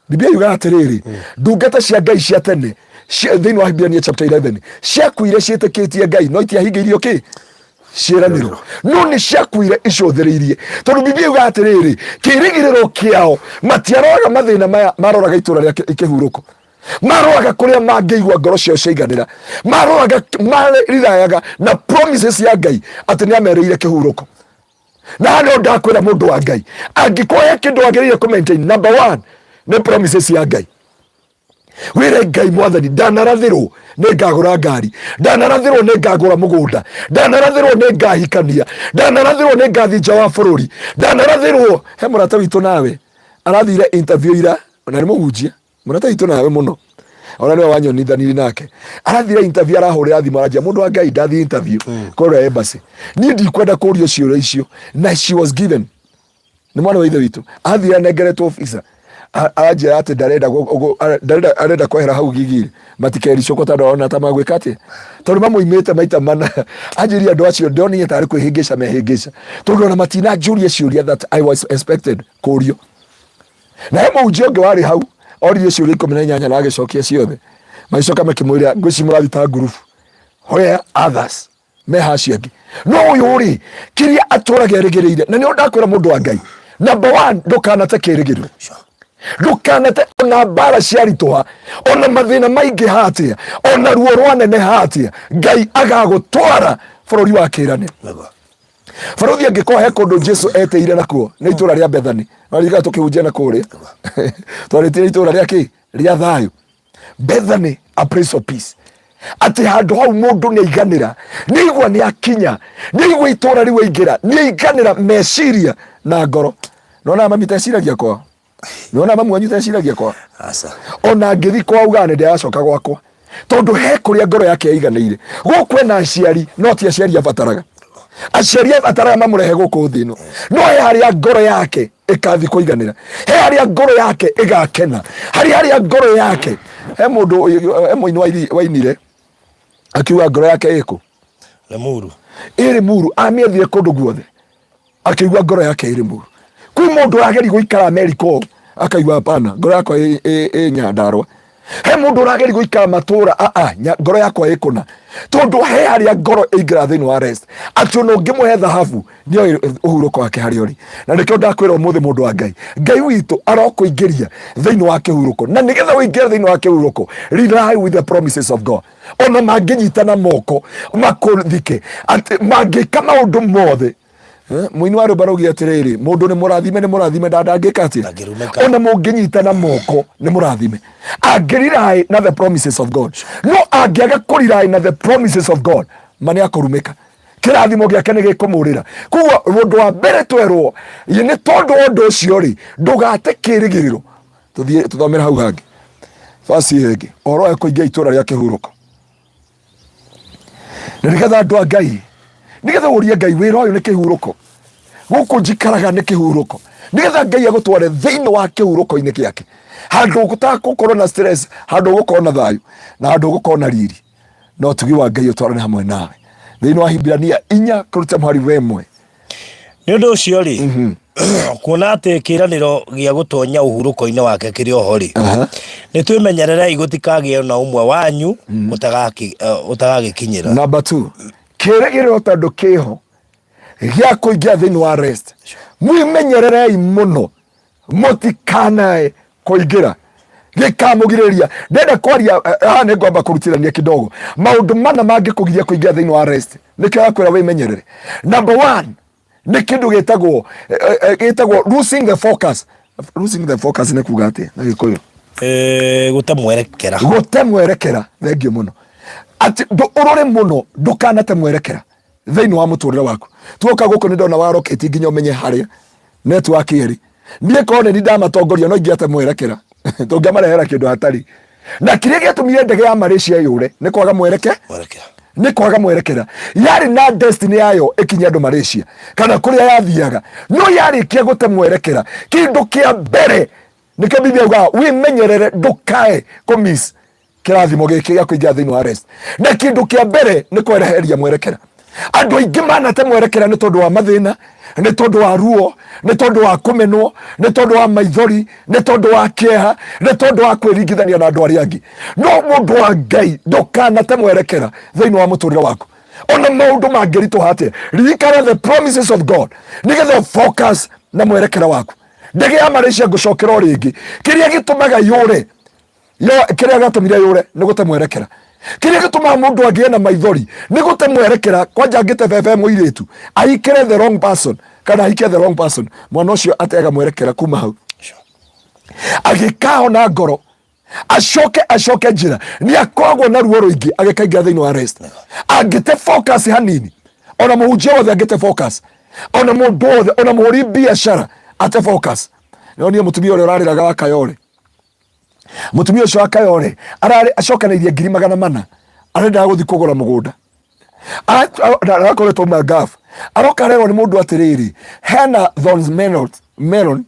S2: Biblia yuga atĩrĩrĩ ndungata cia Ngai cia tene thĩinĩ wa Hebrew chapter 11 ciakuire ciĩtĩkĩtie Ngai no itiahingĩirio kĩ ciĩranĩro no nĩ ciakuire icũthĩrĩirie tondu Biblia yuga atĩrĩrĩ kĩrĩgĩrĩro kĩao matiaroraga mathĩna maya maroraga itũra rĩa kĩhurũko maroraga kũrĩa mangĩigua ngoro ciao ciaiganĩra maroraga marirayaga na promises ya Ngai atĩ nĩ amerĩire kĩhurũko. Na no ndakwĩra mũndũ wa Ngai angĩkorwo kĩndũ wagĩrĩire ku maintain number 1 nĩ promises ya Ngai. Wĩre Ngai Mwathani ndanarathĩrwo nĩ ngagũra ngari, ndanarathĩrwo nĩ ngagũra mũgũnda, ndanarathĩrwo nĩ ngahikania, ndanarathĩrwo nĩ ngathi nja wa bũrũri, ndanarathĩrwo. He mũrata witũ nawe arathire interview ira na nĩ mũhunjia mũrata witũ nawe mũno ona nĩwe wanyonithanirie nake arathire interview arahũrĩra thimũ aranjia mũndũ wa Ngai ndathi interview kũrĩa embassy niĩ ndikwenda kũũrio ciũria icio na she was given nĩ mwana wa ithe witũ athire anengeretwo visa aranjia atĩ arenda kwehera hau gigiri matikericũko tondũ ona ta magwĩka atĩa tondũ mamũimĩte maita mana anjĩria andũ acio ndonire tarĩ kwĩhĩngĩca mehĩngĩca tondũ ona matinanjũria ciũria that I was expected kũũrio. Na he mũhunjia ũngĩ warĩ hau oririe ciũria 18 na agĩcokia ciothe magĩcoka makĩmwĩra ngwĩci mũrathita ngurubu where others mehaci angĩ no ũyũ rĩ kĩrĩa atũraga erĩgĩrĩire na nĩ ndakwĩra mũndũ wa Ngai number 1 ndũkanate kĩrĩgĩrĩro ndũkanate ona mbara ciaritũha ona mathĩna maingĩ hatia ona ruo rwanene hatia Ngai agagũtwara bũrũri wa kĩĩranĩro. Bũrũri angĩkorwo he kũndũ Jesu eteire nakuo nĩ itũra rĩa Bethany no rĩga tũkĩhunjia na kũrĩa twarĩtire itũra rĩa kĩ rĩa thayũ Bethany a place of peace atĩ handũ hau mũndũ nĩ aiganĩra nĩ igua nĩ akinya nĩ igua itũra rĩu aingĩra nĩ aiganĩra meciria na ngoro. Nona mami teciragia kwao nona mamu wanyu teciragia kwao ona ngĩthi kwao uga nĩ ndĩracoka gwakwa tondu he kũrĩa ngoro yake yaiganĩire. Gũkũ na aciari no ti aciari abataraga aciari abataraga mamũrehe gũkũ thĩ ĩno no he harĩa ngoro yake ĩkathi kũiganĩra he harĩa ngoro yake ĩgakena harĩa ngoro yake he mũndũ he mũini wainire akiuga ngoro yake ĩkũ ĩrĩ muru amĩethire kũndũ guothe akiuga ngoro yake ĩrĩ muru. Kwĩ mũndũ ageri gũikara Amerika akaigua hapana ngoro yakwa Nyandarua. He mundu urageri guikara matura ngoro yakwa ikuna tondu he haria ngoro ingira thiini wa rest ati no ngimuhe thahabu ni uhuruko wake haria uri na nikio ndakwira umuthi mundu wa Ngai witu arokuingiria thiini wa kihuruko na nigetha uingire thiini wa kihuruko rely with the promises of God. Ona manginyitana moko makuthike ati mangika maundu mothe muini wa rwimbo raugia atiriri mundu ni murathime ndangika atia ona munginyitana moko ni murathime angirirai na the promises of God. No angiaga kurirai na the promises of God mani akurumika kirathimo giake ni gikumurira. Kuwa rundu wa mbere twerwo ni tondu undu ucio ri ndugate kirigiriro tuthomera hau hangi fasi hegi oro ekuingia itura ria kihuruko na nigetha andu a Ngai nigetha urie Ngai wira uyu ni kihuruko guku njikaraga ni kihuruko nigetha Ngai agutware thiini wa kihuruko-ini giake handu gutaka gukorwo na stress handu gukorwo na thayu na handu gukorwo na riri no tugi wa Ngai utwarane hamwe nawe thiini wa Hibirania 4:1
S1: ni undu ucio ri kuona ati kiraniro gia gutonya uhuruko-ini wake kiri oho ri ni twimenyerere gutikagie na umwe wanyu utagagikinyira.
S2: Number 2 kirigiriro tondu kiho gia kuingia thiini wa rest mwimenyererei muno mutikanae kuingira gikamugiriria ndenda kwaria ni ngomba kurutirania kidogo maundu mana mangikugiria kuingia thiini wa rest nikio akwira wimenyerere. Number 1 ni kindu gitagwo losing the focus. Losing the focus ni kuga atia na gikuyu
S1: gutemwerekera
S2: thengio muno ati urore muno ndukanate mwerekera thiini wa muturire waku. Tuoka guku ni ndona waroketi nginya umenye haria network iri nie kone ni ndamatongoria no ingiate mwerekera tungiamarehera kindu hatari na kiria giatumire ndege ya Malaysia yure ni kwaga mwerekera yari na destiny yayo ikinya andu Malaysia kana kuria yathiaga no yari kia gute mwerekera kindu kia mbere nikio Biblia yuga wimenyerere ndukae kumiss kirathimo giki gia kuingia thiini wa rest na kindu kia mbere ni kwereheria mwerekera. Andu aingi manate mwerekera ni tondu wa mathina ni tondu wa ruo ni tondu wa kumenwo ni tondu wa maithori ni tondu wa kieha ni tondu wa kwiringithania na andu aria angi. No mundu wa Ngai ndukanate mwerekera thiini wa muturire waku ona maundu mangiritu hate ririkana the promises of God nigetha focus na mwerekera waku. Ndege ya Malaysia gucokera ringi kiria gitumaga yure kiria gatumire yure ni gute mwerekera kiria gituma mundu agie na maithori ni gute mwerekera kwanja ngite bebe muiritu aikire the wrong person kana aikire the wrong person mwana ucio atega mwerekera kuma hau agikao na ngoro acoke njira ni akoragwo na ruo ruingi agikaingia thiini wa rest angite focus hanini ona muhunjia wothe angite focus ona mundu wothe ona muhuri biashara ate focus. Nionie mutumia uria urariraga wa Kayore mutumia ucio wa Kayore acokanairie 400,000 arenda guthi kugura mugunda arakoretwo magafu aroka rero ni mundu atiriri hena thorns melon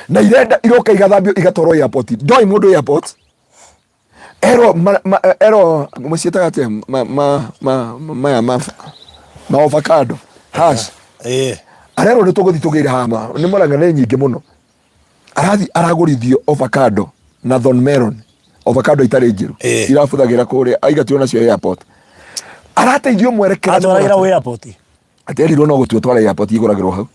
S2: na irenda iroka igathambio igatwarwo airport ndoi mundu airport ero musietaga atia ma avocado hash arero ni tuguthi tugira hama ni morangane nyingi muno arathi aragurithio avocado na thorn melon avocado itari njiru irabuthagira kuria aigatio nacio airport arateithio mwerekera
S1: atwaragira airport
S2: aterirwo no gutua twara airport iguragirwo hau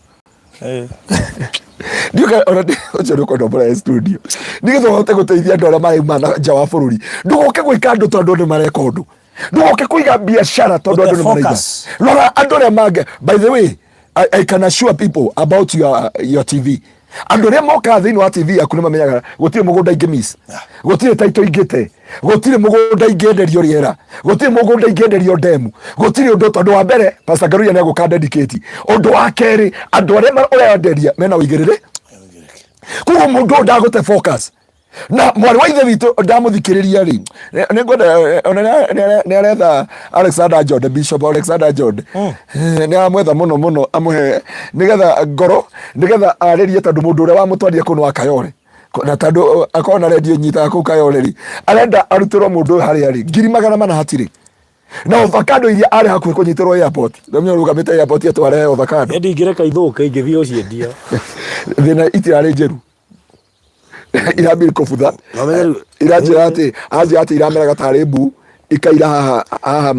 S2: ndiuka ona ocho ko ndobora studio nigetho hote guteithia andu aria mari mana nja wa bururi ndugoke gwika andu tondu ni mareka undu ndugoke kuiga biashara tondu andu ni mareka lora andu aria mange. By the way, I can assure people about your TV andu aria moka thiini wa TV yaku ni mamenyaga gutire mugunda ingi miss gutire taito ingite gutire mugunda ingenderio riera gutire mugunda ingenderio demu gutire undu tondu wa mbere Pastor Ngaruiya ni aguka dedicate undu wa keri andu aria urenderia mena uigirire kugo mundu ndagute focus na mwari wa ithe witu ndamuthikiriria ri ni ngwenda ni aretha Alexander Jode Bishop Alexander Jode ni amwetha muno amuhe nigetha ngoro nigetha aririe tondu mundu uria wamutwaria kuno wa Kayore na tondu akona radio nyita ku Kayore ri arenda arutirwo mundu haria ri 400,000 hatiri na avocado iria ari hakuhe kunyitirwo airport ndomyo rugamite airport atware avocado
S1: ndi ngireka ithuka ingithio ciendia
S2: thina itirari njeru irambiri kobutha iranjira ati iramera gatarembu ikaira haha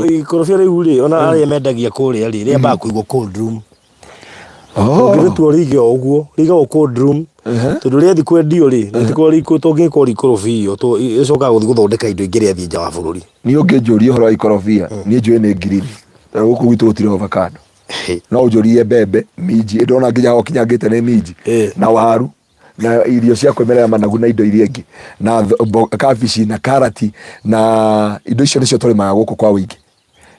S1: ikorofia riu ri ona aria mendagia kuria ri ria ba kuigwo cold room ngirituo rigio uguo rigio cold room tondu ria thi kwendio ri nitiko riko tongiko ikorofia to icoka guthi guthondeka indo ingĩ ria thi nja wa bururi
S2: ni ungijuria uhoro wa ikorofia ni njui ni green guku gwitu gutire avocado no ujurie mbembe minji ndona nginya hokinyangite ni minji na waru na irio cia kwemerera managu na indo iria ingi na kabici na karati na indo icio nicio turi maga guku kwa wingi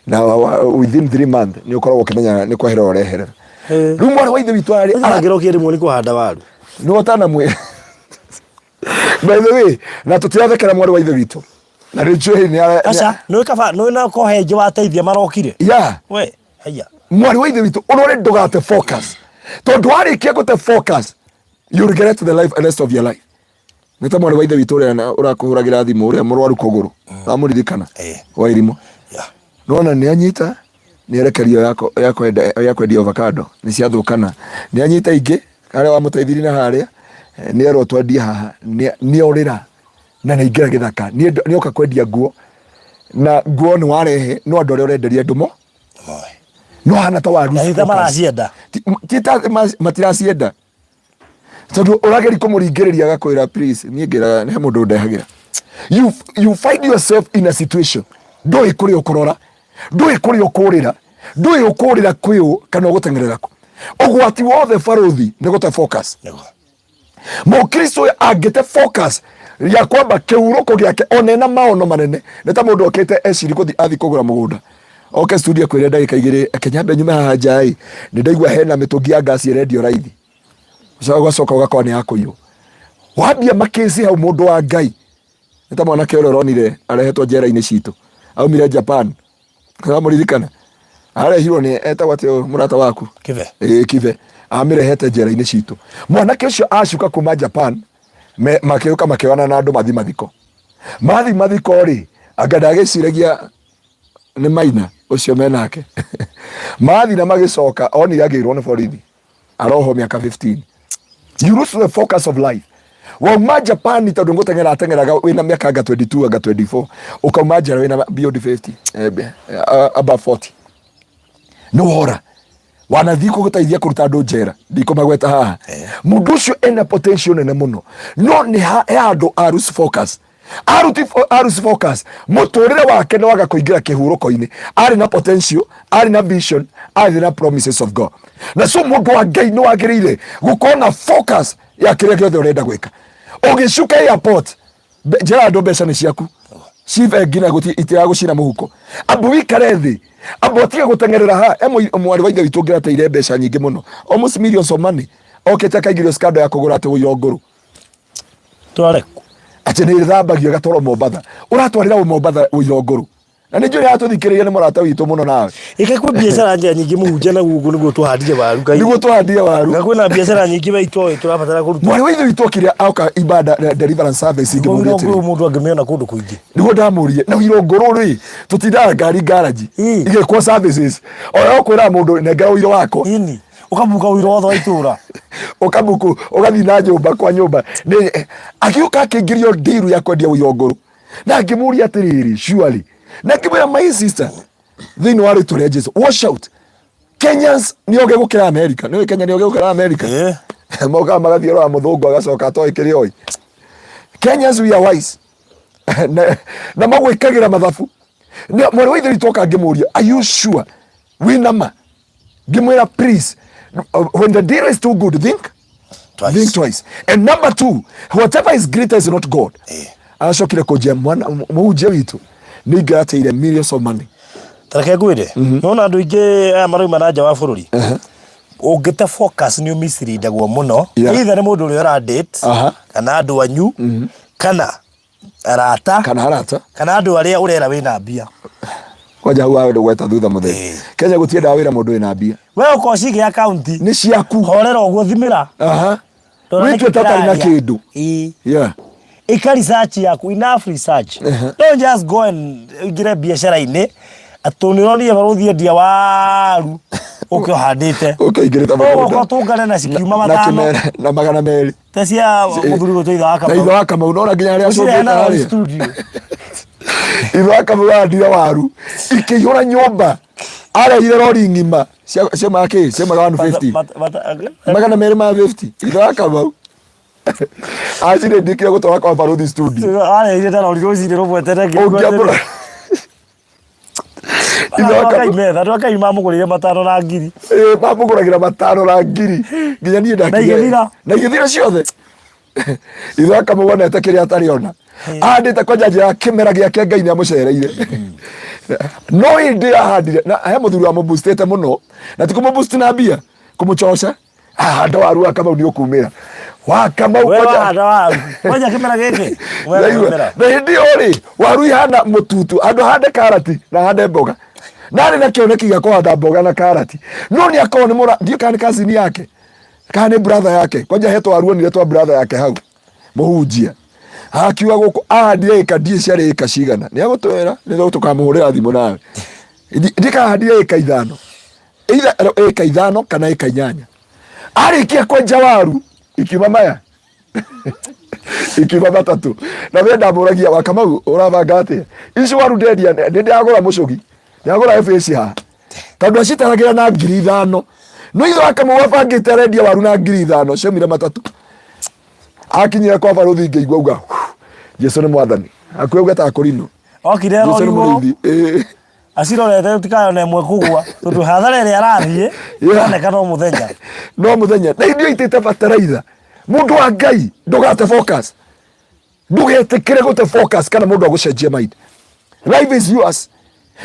S2: na within 3 months ni ukoragwo ukimenya ni kwahera ureherera riu mwana wa ithe witu ari
S1: aragerokia rimwe ni kuhanda waru
S2: ni wotana mwe by the way na tutirathekera mwana wa ithe witu na riu ni
S1: acha no kaba no na kohenje wateithia marokire we haya
S2: mwana wa ithe witu unore ndugate focus tondu arikia gute focus you regret the life and rest of your life nita mwana wa ithe witu urakuhuragira thimu uria murwaru kuguru amuririkana wa irimo nona ni anyita ni erekerio yako edia avocado ni ciathukana ni anyita ingi aria wa muteithiri na haria ni ero twendia haha ni orira na ni ingira githaka ni oka kwendia nguo na nguo ni warehe no andu aria urenderia ndumo no hana ta waru
S1: na ita maracienda
S2: tita matiracienda tondu urageri kumuringiriria gakwira please ni ngira ne mundu ndehagira you find yourself in a situation do ikuri ukurora do ikuri ukurira do ukurira kwiu kana gutengerera ku ogwati wothe faruthi ni gute focus Mukristo agete focus ya kwamba kihuruko giake onena maono manene neta mundu okete eciri kuthi athi kugura mugunda oke studio kwire ndagika igiri akenyambe nyuma haha njai ni ndaigua hena mitungi ya gasi radio raithi ucoka ugakora ni yakuiyo wambia makesi hau mundu wa Ngai neta mwana ke uroronire arehetwo njera-ini citu aumire Japan kana muririkana arehirwo ni etagwo ati murata waku kive amirehete njera-ini citu mwana ke ucio acuka kuma Japan makiuka makiona na andu mathiko ri anga ndagiciragia ni maina ucio menake mathi na magicoka onire agirwo ni borithi aroho miaka 15 you lose the focus of life wauma Japan tondu ngutengeraga wina miaka 22 anga 24 ukauma njera wina beyond 50 above 40 no hora wanathi kuguteithia kuruta andu njera ndiko magweta haha mundu ucio ena potential nene muno no ni andu arus focus arus focus muturire wake no waga kuingira kihuruko-ini ari na potential ari na vision ari na promises of God na so mundu wa Ngai no agirire gukona focus ya kiria giothe urenda gwika ugicuka airport njera andu mbeca ni ciaku cive ngina guti itira gucina muhuko abu wikare thi abu atige gutengerera ha mwari wa ithe witu ngirateire mbeca nyingi muno almost millions of money okete akaigirio skando ya kugura ati uyo nguru
S1: twareku
S2: ati ni thambagio gatoro Mombatha uratwarira Mombatha uyo nguru na ni njuri atuthikiriria ni murata witu muno nawe
S1: ikakwa biashara nje nyingi muhunja na gugu niguo twahandire waru Ngai
S2: niguo twahandire waru
S1: na kwina biashara nyingi baitwo turabatara kuruta
S2: mwari wa ithe witu kiria auka ibada deliverance service ingi
S1: muria ati mundu angimiona kundu kuingi
S2: niguo ndamurie na hiro nguru ri tutindaga ngari garage igekwo services oyo kwira mundu nengera uiro wako
S1: ini ukabuka uiro wothe wa itura
S2: ukabuku ugathi na nyumba kwa nyumba ni akiuka akingirio ndiru ya kwendia uiro nguru na ngimuria atiriri surely na kibira my sister thini wari tore Jesus wash out Kenyans ni oge gukira America ni Kenya ni oge gukira America moga magathio ra muthungu agacoka toikiri oi Kenyans we are wise na magwikagira mathabu ni mwari wa ithe witoka ngimuria are you sure we nama ngimwira please when the deal is too good think twice and number 2 whatever is greater is not God acokire kujia mwana muhunjia witu ni ngateire millions of money
S1: tareke gwire nona andu ingi aya maruma na nja wa bururi ungite focus ni umisiri ndagwo muno either ni mundu uri ora date kana andu anyu kana arata kana andu aria urera wina mbia
S2: kwaja huwa wewe gweta thutha mutheri Kenya gutienda wira mundu wina mbia
S1: wewe uko cige account
S2: ni ciaku
S1: horera uguo thimira
S2: witu tatari na kindu
S1: ika research yaku enough research don't just go and gire biashara ine atonironi baruthie dia waru Ukĩhandĩte.
S2: Ũkĩingĩrĩte mũgũnda.
S1: Ũgũtũngana na cikiuma matano.
S2: Na magana merĩ.
S1: Tecia mũthuri gũtũ ithe wa Kamau.
S2: Ithe wa Kamau nona nginya arĩa
S1: acũngĩte harĩa. Studio.
S2: Ithe wa Kamau ahandire waru. Ikĩihũra nyũmba. Arehire rori ng'ima. Cia makĩ, cia magana 150. Magana merĩ ma 50. Ithe wa Kamau. Acire ndikire gũtwara kwa Baruthi studio.
S1: Arehire ta rori rũcinĩ rũmwetere
S2: ngĩgwa.
S1: Andũ akai mamũgũrĩire matano na ngiri.
S2: Mamũgũragĩra matano na ngiri. Nginya niĩ ndakire. Na igĩthira ciothe. Ithe wa Kamau onete kĩrĩa atariona. Ahandĩte kwanja njĩra ya kĩmera gĩake Ngai nĩamũcereire. No hĩndĩ ahandire na he mũthuri wa mũboostĩte mũno na ti kũmũboost na mbia kũmũcoca. Handa waru wa Kamau nĩ ũkumĩra. Wa Kamau
S1: kwanja kĩmera gĩkĩ.
S2: Na hĩndĩ ĩyo rĩ waru ihana mũtutu andũ hande karati na hande mboga. Nani na kĩoneki gĩa kũhanda mboga na karati. No nĩ akorwo nĩ mũra ndiũ kana cousin yake. Kana nĩ brother yake. Kwanja hetwo waru onire twa brother yake hau. Mũhunjia. Akiuga gũkũ ahandire ĩka ndiĩ ciarĩ ĩka cigana. Nĩ agũtwĩra nĩ tũkamũhũrĩra thimũ nawe. Ndikahandire ĩka ithano. Either ĩka ithano kana ĩka inyanya. Arĩkia kwenja waru ikiuma maya. Ikiuma matatũ. Na we ndamũragia wa Kamau ũrabanga atĩa. Ici waru ndendia ndĩagũra mũcogi. Ndĩagũra FAC ha. Tondũ acitaragĩra na 5,000. No ithe wa Kamau abangĩte arendia waru na 5,000 ciaumire matatũ. Akinyira kwa Baruthi ngĩigua uga. Jesu nĩ mwathani. Akwauga ta kũrinũ.
S1: Okire rori. Acirorete tikayone ĩmwe kũgwa. Tondũ hathara ĩrĩa arathiĩ yoneka no mũthenya.
S2: No mũthenya. Na ithuĩ itĩte bataraitha. Mũndũ wa Ngai ndũgate focus. Ndũgetĩkĩre gũte focus kana mũndũ agũcenjia mind. Life is yours.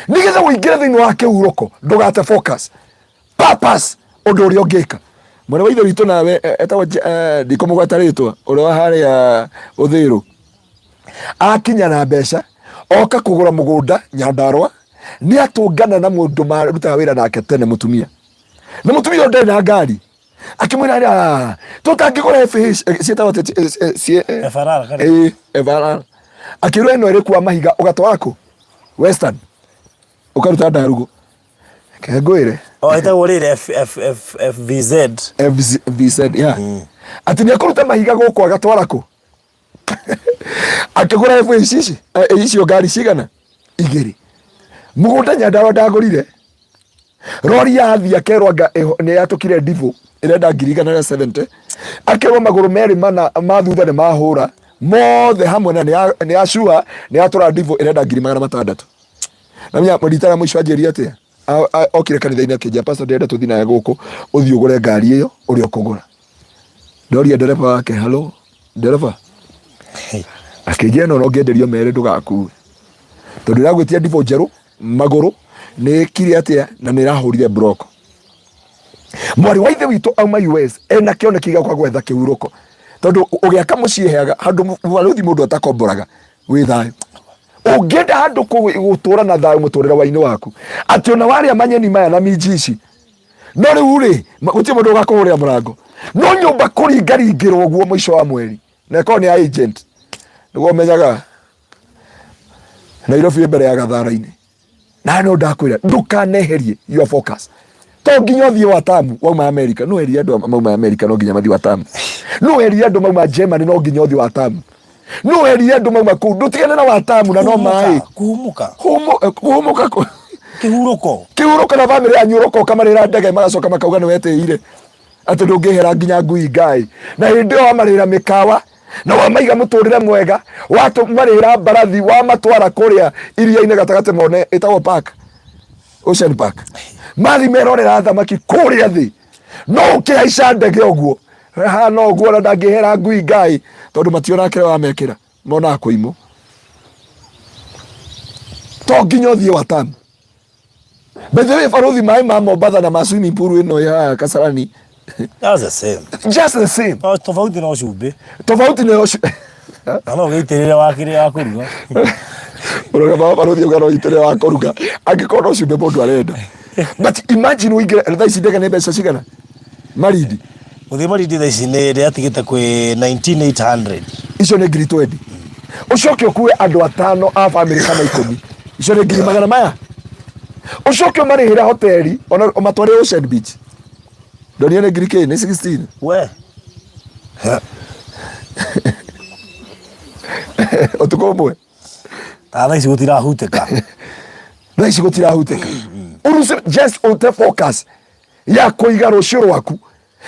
S2: Nĩgetha ũingĩre thĩinĩ wa kĩhurũko ndũgate focus. Purpose ũndũ ũrĩa ũngĩka. Mwana wa ithe witũ nawe etagwo ndikũmũgweta rĩtwa ũrĩa wa harĩa Ũthĩĩrũ. Akinya na mbeca oka kũgũra mũgũnda Nyandarua nĩ atũngana na mũndũ marutaga wĩra nake tene mũtumia. Na mũtumia ũyũ ndarĩ na ngari. Akimwĩra tũtangĩgũra ciĩtagwo Efarara. Akĩrwo ĩno ĩrĩ kwa mahiga ũgatwara kũ? Western. Ũkaruta Ndarugu. Kengwĩre.
S1: Etagwo rĩrĩ FVZ.
S2: FVZ, yeah. Atĩ nĩ akũruta mahiga gũkũ agatwara kũ? Akĩgũra FVC icio ngari cigana? 2. Mũgũnda Nyandarua ndagũrire. Rori yathi akerwo nĩ yatũkire Divo ĩrenda 170. Akerwo magũrũ merĩ mana ma thutha nĩ mahũra. Mothe hamwe na nĩ yacua nĩ yatũra Divo ĩrenda 600. Na mya mũritara mũico anjĩria atĩa? Okire kanitha-inĩ akĩnja pastor ndĩrenda tũthiĩ nawe gũkũ ũthiĩ ũgũre ngari ĩyo ũrĩa ũkũgũra. Ndoria ndereba wake, hello ndereba. Akĩnjĩra no ngĩenderio merĩ ndũgakue. Tondũ ndĩragwĩtia Divo njerũ magũrũ nĩ kiri atĩa na nĩ rahũrire broko. Mwari wa ithe witũ auma US ena kĩoneki gĩa gwetha kĩhurũko. Tondũ ũgĩaka mũciĩ heaga handũ Baruthi mũndũ atakomboraga wĩ thayũ. Ũngĩenda handũ gũtũra na thayũ mũtũrĩre wa-inĩ waku. Atĩ ona warĩa manyeni maya na minji ici. No rĩu rĩ gũtirĩ mũndũ ũgakũhũrĩra mũrango. No nyũmba kũringaringĩrwo ũguo mũico wa mweri. Na ĩkorwo nĩ agent. Nĩguo menyaga Nairobi mbere ya gathara-inĩ. Na no ndakwĩra ndũkaneherie your focus. To nginya ũthiĩ Watamu wauma America. No heria andũ mauma America no nginya mathiĩ Watamu. No heria andũ mauma Germany no nginya ũthiĩ Watamu. No heria andũ mauma kũu ndũtigane na Watamu na no maĩ.
S1: Kuhumuka.
S2: Kuhumuka.
S1: Kĩhurũko
S2: na bamĩrĩ yanyu ũroka marĩra ndege magacoka makauga nĩ wetĩire. Atĩ ndũngĩhera nginya ngui Ngai. Na hĩndĩ ĩyo wamarĩra mĩkawa na wamaiga mũtũrĩre mwega watũmarĩra mbarathi wamatwara kũrĩa iria-inĩ gatagatĩ mone ĩtagwo park Ocean Park. Mathi merorera thamaki kũrĩa thĩ. No ũkĩhaica ndege ũguo. Hana ũguo na ndangĩhera ngui Ngai tondũ mationa kĩrĩa wamekĩra. Mona kũimũ. To nginya ũthiĩ Watamu. Bethe Baruthi maĩ ma Mombatha na ma swimming pool ĩno ya Kasarani.
S1: That's the same.
S2: Just the same.
S1: Tofauti no cumbĩ.
S2: Tofauti no cumbĩ.
S1: No gĩitĩrĩre wa kĩrĩa wa kũruga.
S2: Ũrauga Baruthi ũga no gĩitĩrĩre wa kũruga. Angĩkorwo no cumbĩ mũndũ arenda. But imagine ũingĩre thaa ici ndege nĩ mbeca cigana? Marindi.
S1: Gũthiĩ Marindi thaa ici nĩ rĩatigĩte kwĩ 19,800.
S2: Icio nĩ 20. Ũcoke ũkue andũ 5 a family kana 10. Icio nĩ 100,000 maya. ucoke marihira hoteli ona matware Ocean Beach ndonio ne Greek ni 16
S1: we
S2: otukomwe
S1: tha ici gutirahuteka
S2: na ici gutirahuteka uruse just on the focus ya kuiga rucio rwaku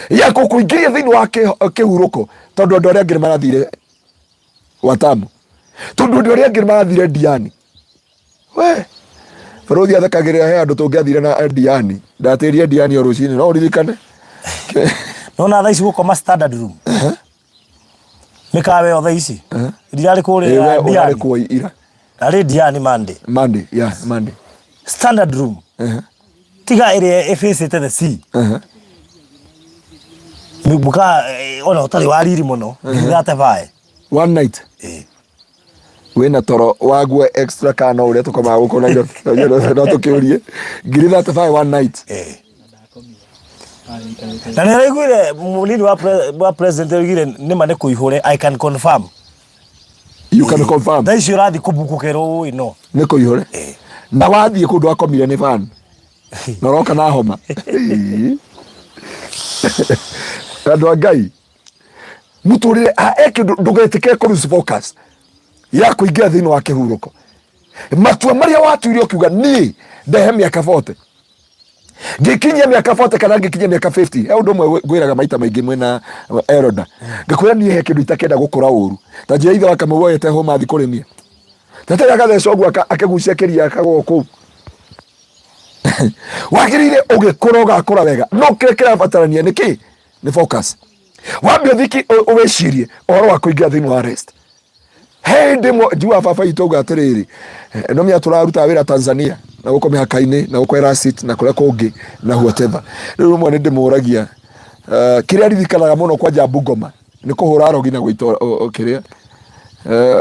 S2: ya kuingiria thiini wa kihuruko tondu andu aria angĩ marathire Watamu tondu andu aria angĩ marathire Diani we Farothi athakagĩrĩra he andũ tũngĩathire na Diani ndatĩrie Diani o rũcinĩ no ũririkane
S1: nona tha ici gũkoma standard room mĩkawe o tha ici ndirarĩ kũrĩa Diani
S2: kwa ira
S1: arĩ Diani Monday
S2: yeah Monday
S1: standard room tiga ĩrĩa ĩfacĩte the sea muka ona ũtarĩ wariri mũno ngĩthate bae
S2: one night wena toro wague extra kana uria tukoma guko na iro no tukiurie ngĩthate bae one night
S1: na nĩ raiguire mũnini wa president oigire nĩma nĩ kũihũre I can confirm
S2: you can confirm
S1: tha icio ũrathiĩ kũbukũkĩrwo ĩno
S2: nĩ kũihũre na wathiĩ kũndũ akomire nĩ fan na roka na homa andũ a Ngai mũtũrĩre eke ndũgetĩke kũruce focus ya kũingĩra thĩinĩ wa kĩhuruko matua marĩa watuire ũkiuga niĩ ndehe mĩaka 40 ngĩkinyia mĩaka 40 kana ngĩkinyia mĩaka 50 he ũndũ ũmwe ngwĩraga maita maingĩ mwena Eroda ngĩkwĩra niĩ he kĩndũ itakenda gũkũra ũru ta njĩra ithe wakamuoyete homa thiĩ kũrĩmia tete agatheca ũguo akĩgucia kĩria akagwo kũu wagĩrĩire ũgĩkũra ũgakũra wega no kĩrĩa kĩrabatarania nĩkĩ nĩ focus wambia thiki ũwĩcirie ũhoro wa kũingĩra thĩinĩ wa rest hĩndĩ njua baba itũ auga atĩrĩrĩ no mĩa tũraruta wĩra Tanzania na gũkũ mĩhaka-inĩ na gũkũ Erasit na kũrĩa kũngĩ na whatever rĩu rĩmwe nĩndĩmũragia kĩrĩa ririkanaga mũno kwanja Bungoma nĩ kũhũra arogi na gũita kĩrĩa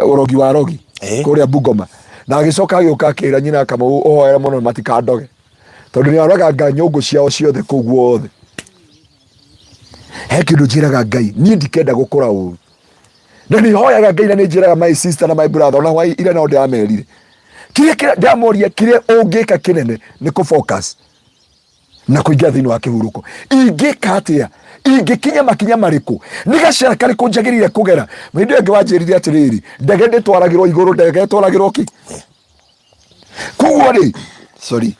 S2: ũrogi wa arogi kũrĩa Bungoma na agĩcoka agĩũka akĩra nyina Kamau ũhoera mũno matikandoge tondũ nĩaraganga nyũngũ ciao ciothe kũu guothe he kĩndũ njĩraga Ngai niĩ ndikenda gũkũra ũru na nĩ hoyaga Ngai na nĩ njĩraga my sister na my brother ona hwaĩ ira no ndĩramerire kĩrĩa ndamoria kĩrĩa ũngĩka kĩnene nĩ kũfocus na kũingĩra thĩinĩ wa kĩhuruko ingĩka atĩa ingĩkinya makinya marĩkũ nĩ gacĩra karĩkũ njagĩrĩire kũgera hĩndĩ ĩngĩ wanjĩrire atĩrĩrĩ ndege ndĩtwaragĩrwo igũrũ ndege ĩtwaragĩrwo kĩ kuguo rĩ sorry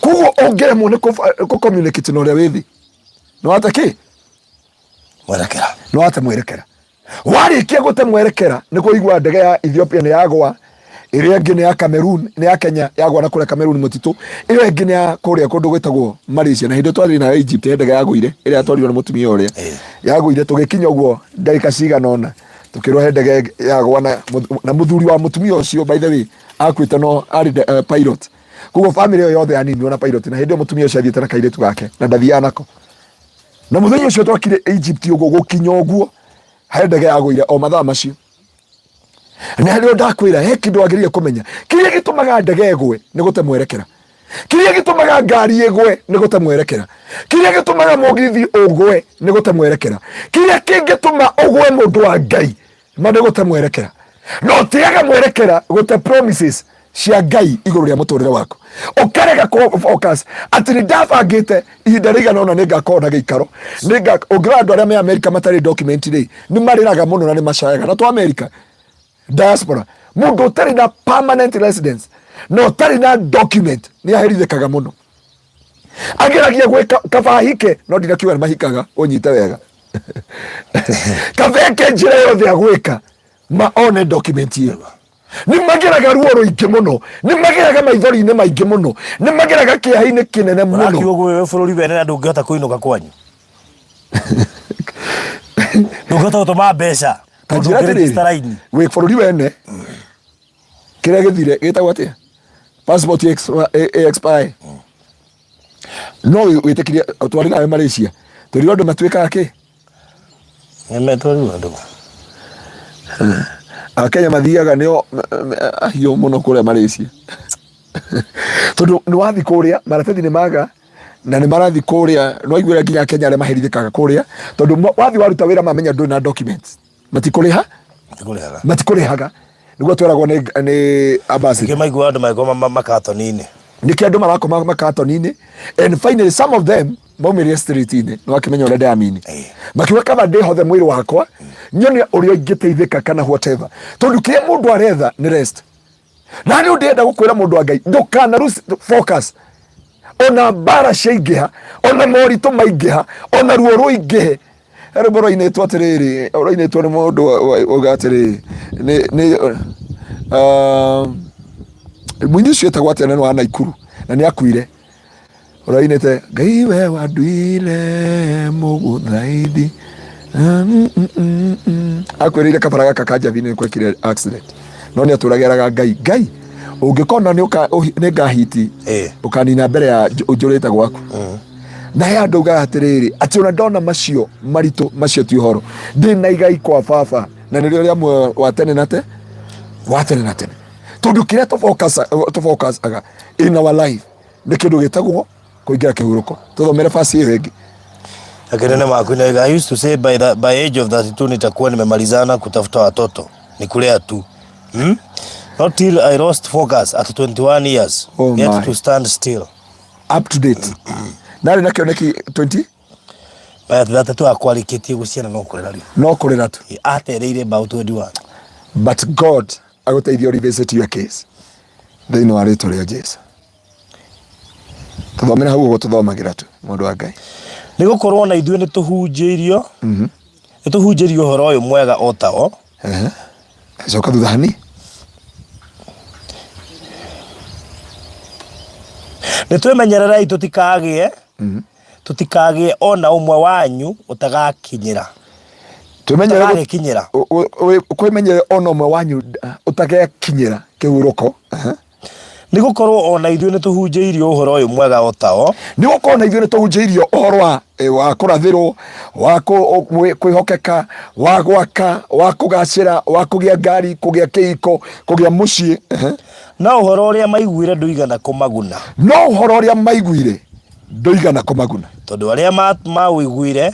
S2: kuguo ũngĩremwo nĩ kũ-communicate na ũrĩa wĩ thĩ nĩwate kĩ
S1: mwerekera
S2: nĩwate mwerekera warĩkia gũte mwerekera nĩ kũigua ndege ya Ethiopia nĩ yagwa ĩrĩa ĩngĩ nĩ ya Cameroon nĩ ya Kenya yagwa na kũrĩa Cameroon mũtitũ ĩrĩa ĩngĩ nĩ ya kũrĩa kũndũ gwĩtagwo Malaysia na hĩndĩ twarĩ na Egypt ndege yagũire ĩrĩa yatwarirwo nĩ mũtumia ũrĩa yagũire tũgĩkinya ũguo ndagĩka cigana ũna tukĩrwo ndege yagwa na mũthuri wa mũtumia ũcio by the way akuĩte no arĩ pilot kuguo family yo yothe anini ona pilot na hĩndĩ mũtumia ũcio athiĩte na kairĩtu gake na ndathiaga nako na mũthenya ũcio twakire Egypt ũguo gũkinya ũguo he ndege yagũire o mathaa macio na rĩo ndakwĩra he kĩndũ wagĩrĩire kũmenya kĩrĩa gĩtũmaga ndege ĩgwe nĩ gũte mwerekera kĩrĩa gĩtũmaga ngari ĩgwe nĩ gũte mwerekera kĩrĩa gĩtũmaga mũgithi ũgwe nĩ gũte mwerekera kĩrĩa kĩngĩtũma ũgwe mũndũ wa Ngai ma nĩ gũte mwerekera no tĩaga mwerekera gũte promises cia Ngai igũrũ rĩa mũtũrĩre waku ũkarega focus atĩ nĩ ndabangĩte ihinda rĩigana ũna nĩ ngakorwo na gĩikaro ũngĩrora andũ arĩa me Amerika matarĩ document rĩ nĩ marĩraga mũno na nĩ macayaga na twa Amerika diaspora mũndũ ũtarĩ na permanent residence no ũtarĩ na document nĩ aherithĩkaga mũno ageragia gwĩka kabahike no ndinakiuga nĩ mahikaga ũnyite wega kabeke njĩra yothe ya gwĩka ma one document ĩyo nĩ mageraga ruo rũingĩ mũno nĩ mageraga maithori-inĩ maingĩ mũno nĩ mageraga kĩeha-inĩ kĩnene mũno
S1: ũrakiuga ũguo bũrũri wene na ndũngĩhota kũinũka kwanyu ndũngĩhota gũtũma mbeca
S2: kanjĩra atĩrĩrĩ wĩ bũrũri wene kĩrĩa gĩthire gĩtagwo atĩa passport expire no wĩtĩkirie twarĩ nawe Malaysia tũrĩ andũ matuĩkaga kĩ
S1: twarĩ andũ
S2: Akenya mathiaga nĩo hiũ mũno kũrĩa Malaysia tondũ nĩ wathi kũrĩa maratathi nĩ maga na nĩ marathi kũrĩa no aiguĩra nginya Kenya arĩa maherithĩkaga kũrĩa tondũ wathi waruta wĩra mamenya ndũrĩ na documents matikũrĩhaga niguo tweragwo ni ambassador
S1: ke maigua andu maigoma makatoni-ini
S2: niki andu marakoma makatoni-ini and finally some of them maumirie street-ini no akimenya ule ndiamini makiwa kama ndi hothe mwiri wakwa nyone uria ingiteithika kana whatever tondu kiria mundu aretha ni rest na ni ndienda gukwira mundu wa Ngai ndukana lose focus ona bara ciaingĩha ona moritũ maingĩha ona ruo rũingĩhe rĩmwe rũinĩtwo atĩrĩrĩ rũinĩtwo nĩ mũndũ uga atĩrĩrĩ mũini ũcio etagwo atĩa wa Naikuru na nĩ akuire rũinĩte Ngai we wanduire mũgũthaithĩ akwĩrĩire kabara gaka ka Njabi nĩkwekire accident no nĩ atũragĩraga Ngai ungikona ni ngahiti ukanina mbere ya ujurite gwaku na ya nduga atiriri ati ona ndona macio marito macio ti uhoro ndina igai kwa baba na nirio ria mwe wa tene na tene tondu kiria to focus aga in our life ni kindu gitagwo kuingira kihuruko tuthomere fasi iyo ingi
S1: akinene maku na I used to say by age of 32 nitakuwa nimemalizana kutafuta watoto ni kulea tu not till I lost focus at 21 years. Yet to stand still.
S2: Up to date. Nari nakio neki 20?
S1: That tu akwalikitie guciana no kurera ri.
S2: No kurera tu.
S1: Atereire about 21.
S2: But God aguteithia revisit your case. Thĩinĩ wa rĩtwa rĩa Jesu. Tuthomera hau gũtuthomagira tu mũndũ wa Ngai.
S1: Nĩ gũkorwo na ithuĩ nĩ tuhunjĩirio. Nĩ tuhunjĩirio ũhoro ũyũ mwega o tao.
S2: Coka thutha hani.
S1: Nitwemenyererai tutikagie ona umwe wanyu utagakinyira
S2: tumenyerera kwimenyerera ona umwe wanyu utagakinyira kihuruko
S1: ni gukorwo ona ithuĩ nituhunjĩirio ũhoro ũyũ mwega o tao
S2: ni gukorwo ona ithuĩ nituhunjĩirio ũhoro wa kũrathĩrwo wa kwĩhokeka wa gwaka wa kũgacĩra wa kũgĩa ngari kũgĩa kĩhiko kũgĩa mũciĩ
S1: no ũhoro ũrĩa maiguire ndũigana kũmaguna
S2: no ũhoro ũrĩa maiguire ndũigana kũmaguna
S1: tondũ arĩa mawĩiguire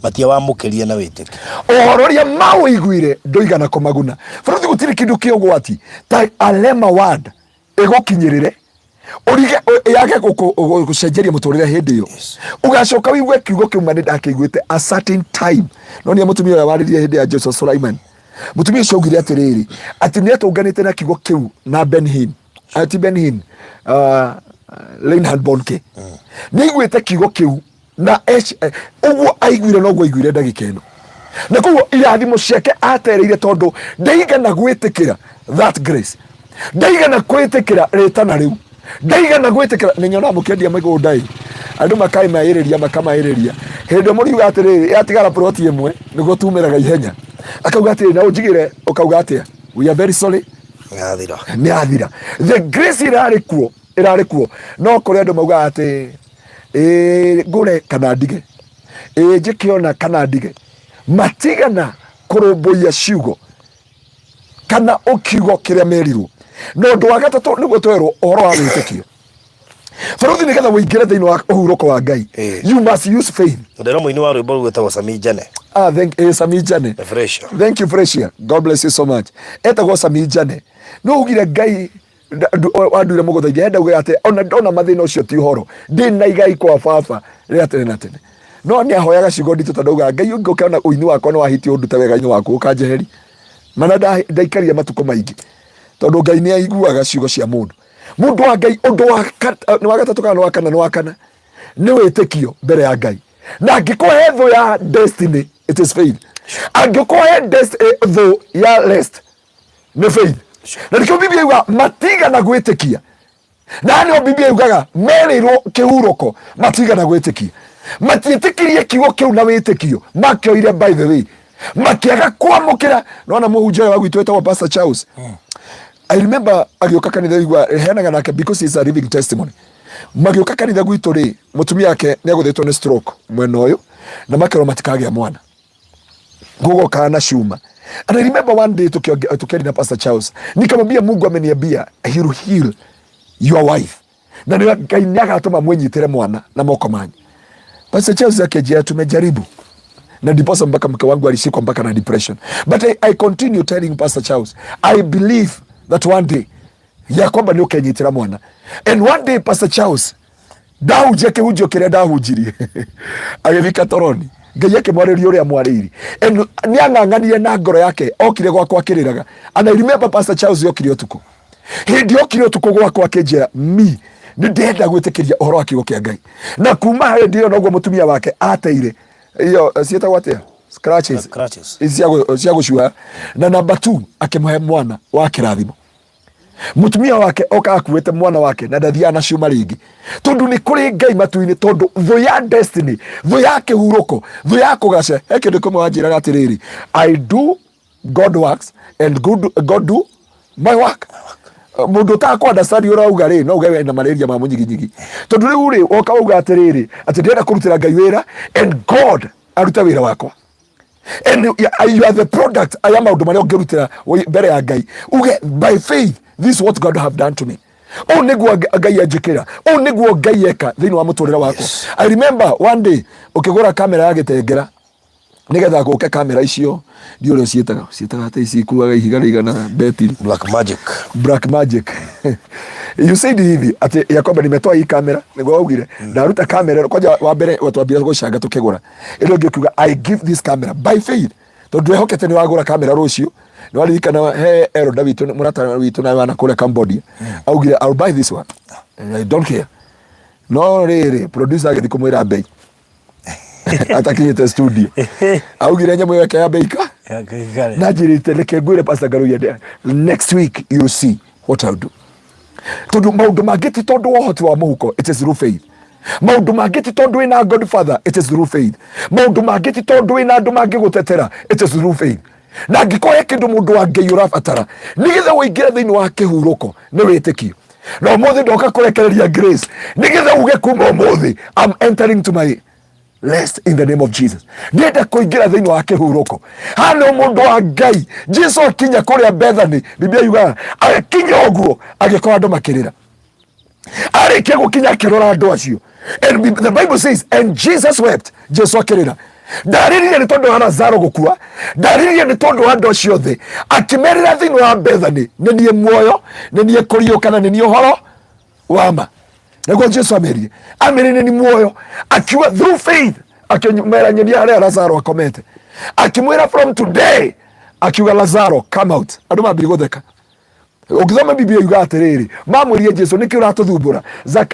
S1: matiawamũkĩrire na wĩtĩkio
S2: ũhoro ũrĩa mawĩiguire ndũigana kũmaguna bũrũri gũtirĩ kĩndũ kĩa ũgwati ta alema word ĩgũkinyĩrĩre urige yake gucenjeria muturire hindi yo ugacoka wigue kiugo kiu mane ndakiguite a certain time no ni mutumia wa waririe hindi ya Joseph Sulaiman mutumia ucio ugire atiriri ati ni atunganite na kiugo kiu na Benhin ati Benhin Reinhard Bonke ni iguite kiugo kiu na uguo aiguire no guiguire ndagika ino na kuguo irathimo ciake atereire tondu ndaigana gwitikira that grace ndaigana kwitikira ritana riu ndaigana gwitikira ninyona mukendia migunda andu makai mairiria makamairiria hindi muriuga atiriri yatigara plot imwe niguo tumiraga ihenya akauga atiri na unjigire ukauga atia we are very sorry ni athira the grace irarikuo no kuri andu mauga ati ngure kana ndige njikiona kana ndige matigana kurumbuia ciugo kana ukiugo kiria merirwo no ndu wa gatatu niguo twerwo uhoro wa wĩtĩkio Faruthi ni kadha wĩingĩre thĩinĩ wa ũhurũko wa Ngai you must use faith
S1: ndero muini wa rwĩmbo rwĩtagwo Sami Jane
S2: Sami Jane thank you Freshia God bless you so much etagwo Sami Jane no ugire Ngai wanduire mũgũthaithia enda uge ati ona mathĩna ũcio ti ũhoro ndina igai kwa baba rĩa tene na tene no ni ahoyaga ciugo nditũ tondũ uga Ngai ũngĩũkĩona ũini wakwa nĩ wahiti ũndute wega-inĩ waku ũkanjeheri mana ndaikaria matukũ maingĩ tondu Ngai ni aiguaga ciugo cia mundu wa Ngai undu wa gatatu kana wa kana ni wĩtĩkio mbere ya Ngai na angĩkũhe thũ ya destiny it is faith angĩkũhe thũ ya rest ni faith na nikio Biblia yuga matigana gwĩtĩkia na nĩo Biblia yugaga merĩirwo kĩhurũko matigana gwĩtĩkia matiĩtĩkirie kiugo kĩu na wĩtĩkio makĩoire by the way makiaga kwamũkĩra nona mũhunjia wa gwitũ etagwo Pastor Charles I remember agioka kanitha igwa heanaga nake because he is a living testimony magioka kanitha gwitũ ri mutumia yake ni agũthĩtwo ni stroke mwena uyu na makero matikagĩa mwana gugo kana shuma and I remember one day tukienda na Pastor Charles nikamwambia Mungu ameniambia he will heal your wife na Ngai agatũma mwenyitĩre mwana na moko manyu Pastor Charles akejea tumejaribu na ndiposa mpaka mke wangu alishikwa mpaka na depression. But I continue telling Pastor Charles, I believe that one day ya kwamba ni ukenyitira mwana, and one day Pastor Charles dauje ke ujo kire dahujiri agithika toroni Ngai yake mwariri uria mwariri, and ni ang'ang'anire na ngoro yake okire gwakwa akiriraga. And I remember Pastor Charles yokire utuko, hindi yokire utuko gwakwa akinjira mi ni ndenda gwitikiria uhoro wa kiugo kia Ngai, na kuma hindi iyo noguo mutumia wake ateire iyo cietagwo atia scratches cia gucua, na number 2 akimuhe mwana wa kirathimo. Mutumia wake oka akuite mwana wake na ndathia na cuma ringi, tondu ni kuri Ngai matu-ini, tondu thu ya destiny, thu ya kihuruko, thu ya kugace he kindu kimwe wanjiraga atiriri, I do God works and God do my work. Mundu takwa ndacari urauga ri no uge na malaria ma munyiginyigi, tondu riu ri oka uga atiriri ati ndenda kurutira Ngai wira and God aruta wira wakwa, and you are the product. I am maundu maria ngirutira mbere ya Ngai uge by faith, this is what God have done to me. O niguo Ngai ajikira, o niguo Ngai eka thiini wa muturira wako. I remember one day ukigura kamera ya gitengera nigetha guke kamera icio ndio rio cietaga ate ici kuaga ihiga rigana betiri black magic you said hivi ati yakwamba nimetoa hii kamera niguo augire ndaruta kamera kwaja wa mbere watwambia gucanga tukigura ilo ngiuga I give this camera by faith, tondu ehokete ni wagura kamera rucio ni waririkana he eroda witu murata witu na wana kule Cambodia augire I'll buy this one and I don't care. No riri producer agithi kumwira bei atakinyete studio augire nyamu yake ya beika na jirite leke ngwire Pastor Ngaruiya next week you'll see what I'll do. Tondu maundu mangiti tondu wohoti wa muhuko, it is through faith. Maundu mangiti tondu ina Godfather, it is through faith. Maundu mangiti tondu ina andu mangigotetera, it is through faith. Na ngikoya kindu mundu wa Ngai urabatara nigetha uingire thiini wa kihuruko ni witikio, na umuthi ndoka kurekereria grace nigetha uge kuma umuthi I'm entering to my rest in the name of Jesus. Ndenda kuingira thiini wa kihuruko. Hano mundu wa Ngai Jesu akinya kuria Bethany, Biblia yuga akinya oguo agikora andu makirira, arikia gukinya kirora andu acio, and the Bible says and Jesus wept. Jesu akirira ndaririe ni tondu wa Lazaro gukua, ndaririe ni tondu wa andu acio the akimerera thiini wa Bethany ni nie muoyo, ni nie kuriukana, ni nie uhoro wama. Naguo Jesu amerire ni muoyo, akiwa through faith akimera nyenia haria Lazaro akomete, akimwira from today akiuga Lazaro come out. Andu mambiri gutheka. Ukithoma Biblia yuga atiriri mamwirie Jesu niki uratuthumbura,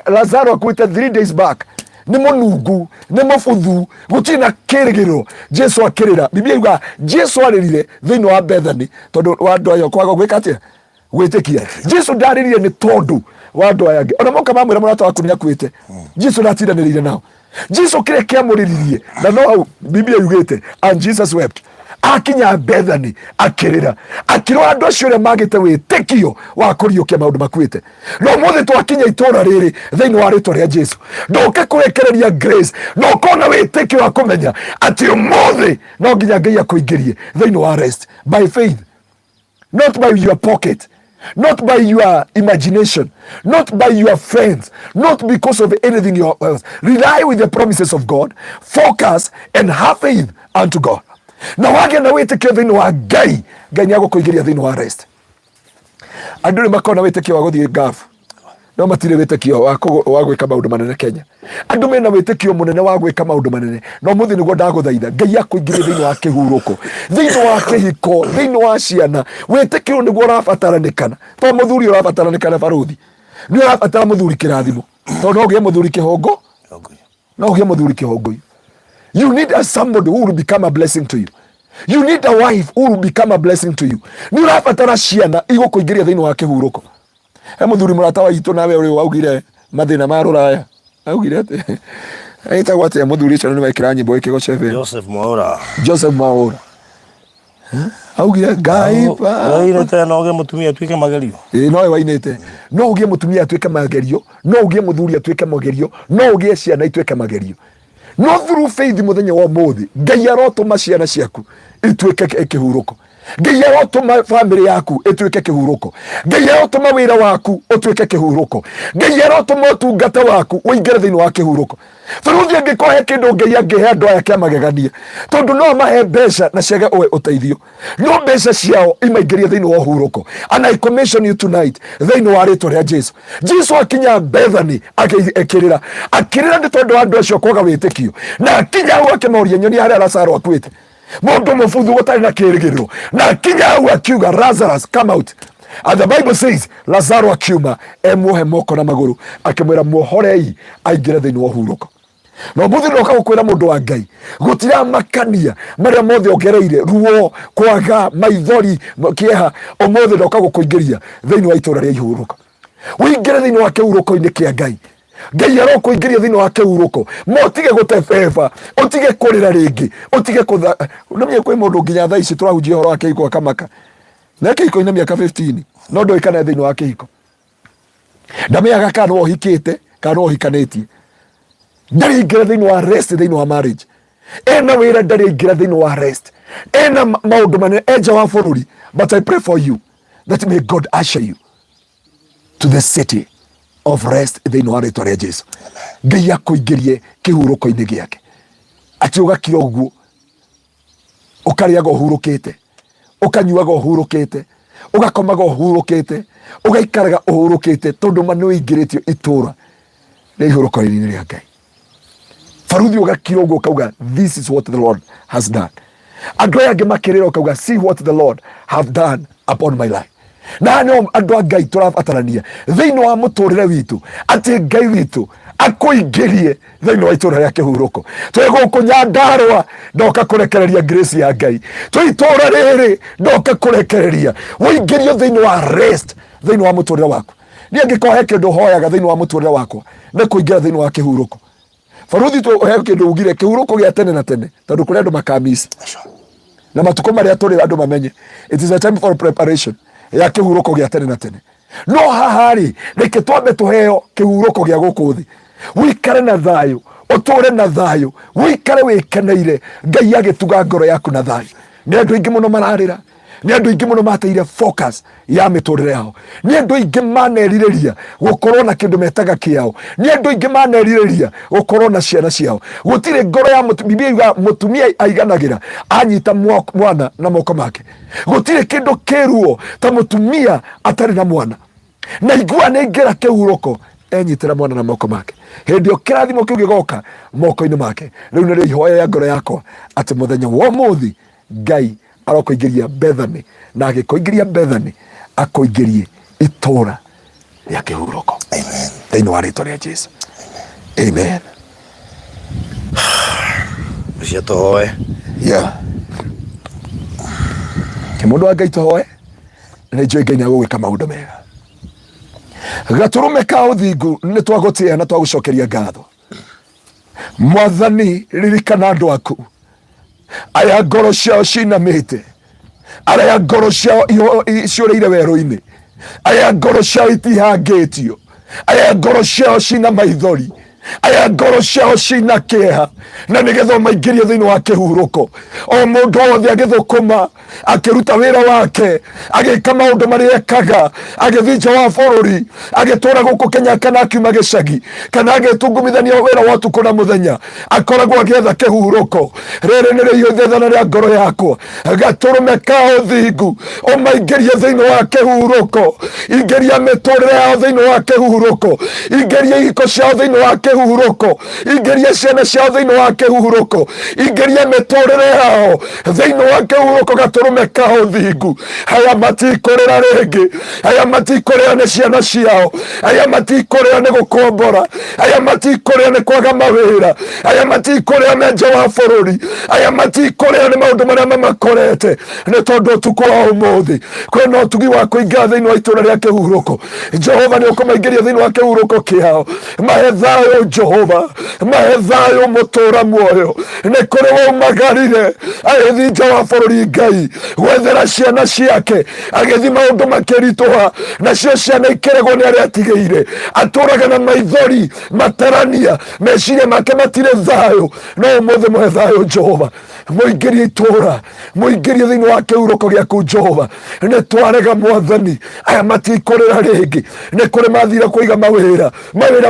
S2: Lazaro akuite 3 days back, ni munungu ni mufuthu gutina kirigiro. Jesu akirira, Biblia yuga Jesu aririre thiini wa Bethany tondu wa andu ayo kwaga gwika atia gwitikia. Jesu ndariririe ni tondu wa andu aya ona moka mamwira murata waku ni akuite, Jesu natindanirire nao. Jesu kire kiamuriririe na no Biblia yugite and Jesus wept. Akinya Bethany akirira, akirwa andu acio ria magite witikio wa kuriukia maundu makwite. No muthi twakinya itura riri thiini wa ritwa ria Jesu ndoke kurekereria grace, no kona witikio wa kumenya ati umuthi no nginya Ngai akuingirie thiini wa rest by faith, not by your pocket, not by your imagination, not by your friends, not because of anything else. Rely with the promises of God, focus and have faith unto God. Na wage na witikio thiini wa Ngai, Ngai niagukuingiria thiini wa rest. Andu ni makona witikio wa guthie gafu, no matire witikio wa gwika maundu manene Kenya. Andu mena witikio munene wa gwika maundu manene, no muthi niguo ndaguthaitha Ngai akuingirie thiini wa kihuruko, thiini wa kihiko, thiini wa ciana. Witikio niguo urabataranĩkana, to muthuri urabataranĩkana baruthi, ni urabatara muthuri kirathimo, to no ugie muthuri kihongo, no ugie muthuri kihongo. You need somebody who will become a blessing to you. You need a wife who will become a blessing to you. Ni urabatara ciana igukuingiria thiini wa kihuruko. He muthuri murata wa itu nawe uri waugire mathina ma ruraya augire ati aita gwate muthuri ucio ni wekira nyimbo ikigo cheve Joseph Maura augire Ngai pa
S1: wainete no uge mutumia atuike magerio,
S2: no wainete no uge mutumia atuike magerio, no uge muthuri atuike magerio, no uge ciana ituike magerio. No through faith muthenya wa muthi Ngai arotuma ciana ciaku ituike kihuruko. Ngai arotuma family yaku ituike kihuruko. Ngai arotuma wira waku utuike kihuruko. Ngai arotuma utungata waku uingire thiini wa kihuruko. Baruthi angikohe kindu Ngai angihe andu aya kia magegania, tondu no mahe mbeca na ciage uwe uteithio. No mbeca ciao imaingirie thiini wa uhuruko. And I commission you tonight thiini wa ritwa ria Jesu. Jesu akinya Bethany akirira ni tondu andu acio kwaga witikio, na akinya hau akimaũria nyoni haria Lazaro akuite, mundu mubuthu gutari na kirigiriro, na akinya hau akiuga Lazarus come out. And the Bible says Lazaro akiuma emuohe moko na maguru akimwira muohorei aingire thiini wa uhuruko. No muthi no gukwira mundu wa Ngai gutira makania maria mothe ongereire ruo kwaga maithori kieha umuthi no gukuingiria thiini wa itura ria ihuruko. Uingire thiini wa kihuruko-ini kia Ngai. Ngai arokuingiria thiini wa kihuruko. Motige gutebeba, utige kurira ringi, utige kutha. Unamenya kwi mundu nginya thaa ici turahunjia horo wa kihiko akamaka. Na kihiko ina miaka 15 no ndoikana thiini wa kihiko. Ndamenyaga kana wohikite kana wohikanetie. Ndari ingira thiini wa rest thiini wa marriage. Ena wira ndari ingira thiini wa rest. Ena maundu manene eja wa bururi. But I pray for you that may God usher you to the city of rest thiini wa ritwa ria Jesu. Ngai akuingirie kihuruko-ini giake. Ati ugakira uguo ukariaga uhurukite, ukanyuaga uhurukite, ugakomaga uhurukite, ugaikaraga uhurukite, tondu manu ingiritio itura ria ihuruko-ini ria Ngai. Baruthi ugakira uguo kauga this is what the Lord has done. Andu aya angi makirira ukauga see what the Lord have done upon my life. Na no andu a Ngai turabatarania thiini wa muturire witu ati Ngai witu akuingirie thiini wa itura ria kihuruko. Twi guku Nyandarua ndoka kurekereria grace ya Ngai. Twi itura riri ndoka kurekereria uingirio thiini wa rest thiini wa muturire waku. Ni angikohe kindu hoyaga thiini wa muturire wakwa na kuingira thiini wa kihuruko. Baruthi tu he kindu ugire kihuruko gia tene na tene tondu kuri andu makamisi na matuko maria turi andu mamenye it is a time for preparation ya kihuruko gia tene na tene. No hahari reke twambe tuheo kihuruko gia guku thi, wikare na thayu, uture na thayu, wikare wikeneire, Ngai agituga ngoro yaku na thayu. Ni andu ingi muno mararira, ni andu ingi muno mateire focus ya miturire yao, ni andu ingi manerireria gukorwo na kindu metaga kiao, ni andu ingi manerireria gukorwo na ciana ciao. Gutire ngoro ya Biblia iuga mutumia aiganagira anyita mwana na moko make. Gutire kindu kiruo ta mutumia atari na mwana, na igua ningira kihuruko enyitira mwana na moko make. Hendio kirathimo kiu gigoka moko-ini make. Riu niri ihoya ya ngoro yakwa ati muthenya wa muthi Ngai arokuingiria Bethany, na agikuingiria Bethany akuingirie itura ria kihuruko. Amen. Thiini wa ritwa ria Jesu. Amen.
S1: Ucia tuhoe.
S2: Yeah. Kimundu wa Ngai tuhoe na njui Ngai nagugwika maundu mega. Gaturume ka uthingu ni twagutia na twagucokeria ngatho. Mwathani ririkana andu aku aya ngoro ciao cinamite, aya ngoro ciao ciureire weru-ini, aya ngoro ciao itihangitio, aya ngoro ciao cina maithori, aya ngoro ciao cina kieha, na nigetha maingirie thiini wa kihuruko. O mundu wothe agithukuma akiruta wira wake, agika maundu maria ekaga, agithi nja wa bururi, agitura guku Kenya kana akiuma gicagi, kana agitungumithania wira wa utuku na muthenya, akoragwo agietha kihuruko. Riri nirio ithathana ria ngoro yakwa, gaturume ka uthingu umaingirie thiini wa kihuruko. Ingiria miturire yao thiini wa kihuruko, ingiria ihiko ciao thiini wa kihuruko, ingiria ciana ciao thiini wa kihuruko, ingiria miturire yao thiini wa kihuruko. Gaturume ka uthingu aya matikurira ringi, aya matikurira ni ciana ciao, aya matikurira ni gukombora, aya matikurira ni kwaga mawira, aya matikurira ni nja wa bururi, aya matikurira ni maundu maria mamakorete. Ni tondu utuku wa umuthi kwina utugi wa kuingira thiini wa itura ria kihuruko. Jehova ni ukumaingiria thiini wa kihuruko kiao, mahe thayu Jehova mahethayo mutura muoyo ni kuri wa magarire agithi nja wa bururi Ngai gwethera ciana ciake agithi maundu makirituha nacio ciana ikiregwo ni aria atigeire aturaga na maithori matarania meciria make matire thayo no umuthi muhe thayo Jehova muingirie itura muingirie thiini wa kihuruko giaku Jehova ni twarega Mwathani aya matikurira ringi ni kuri mathire kuiga mawira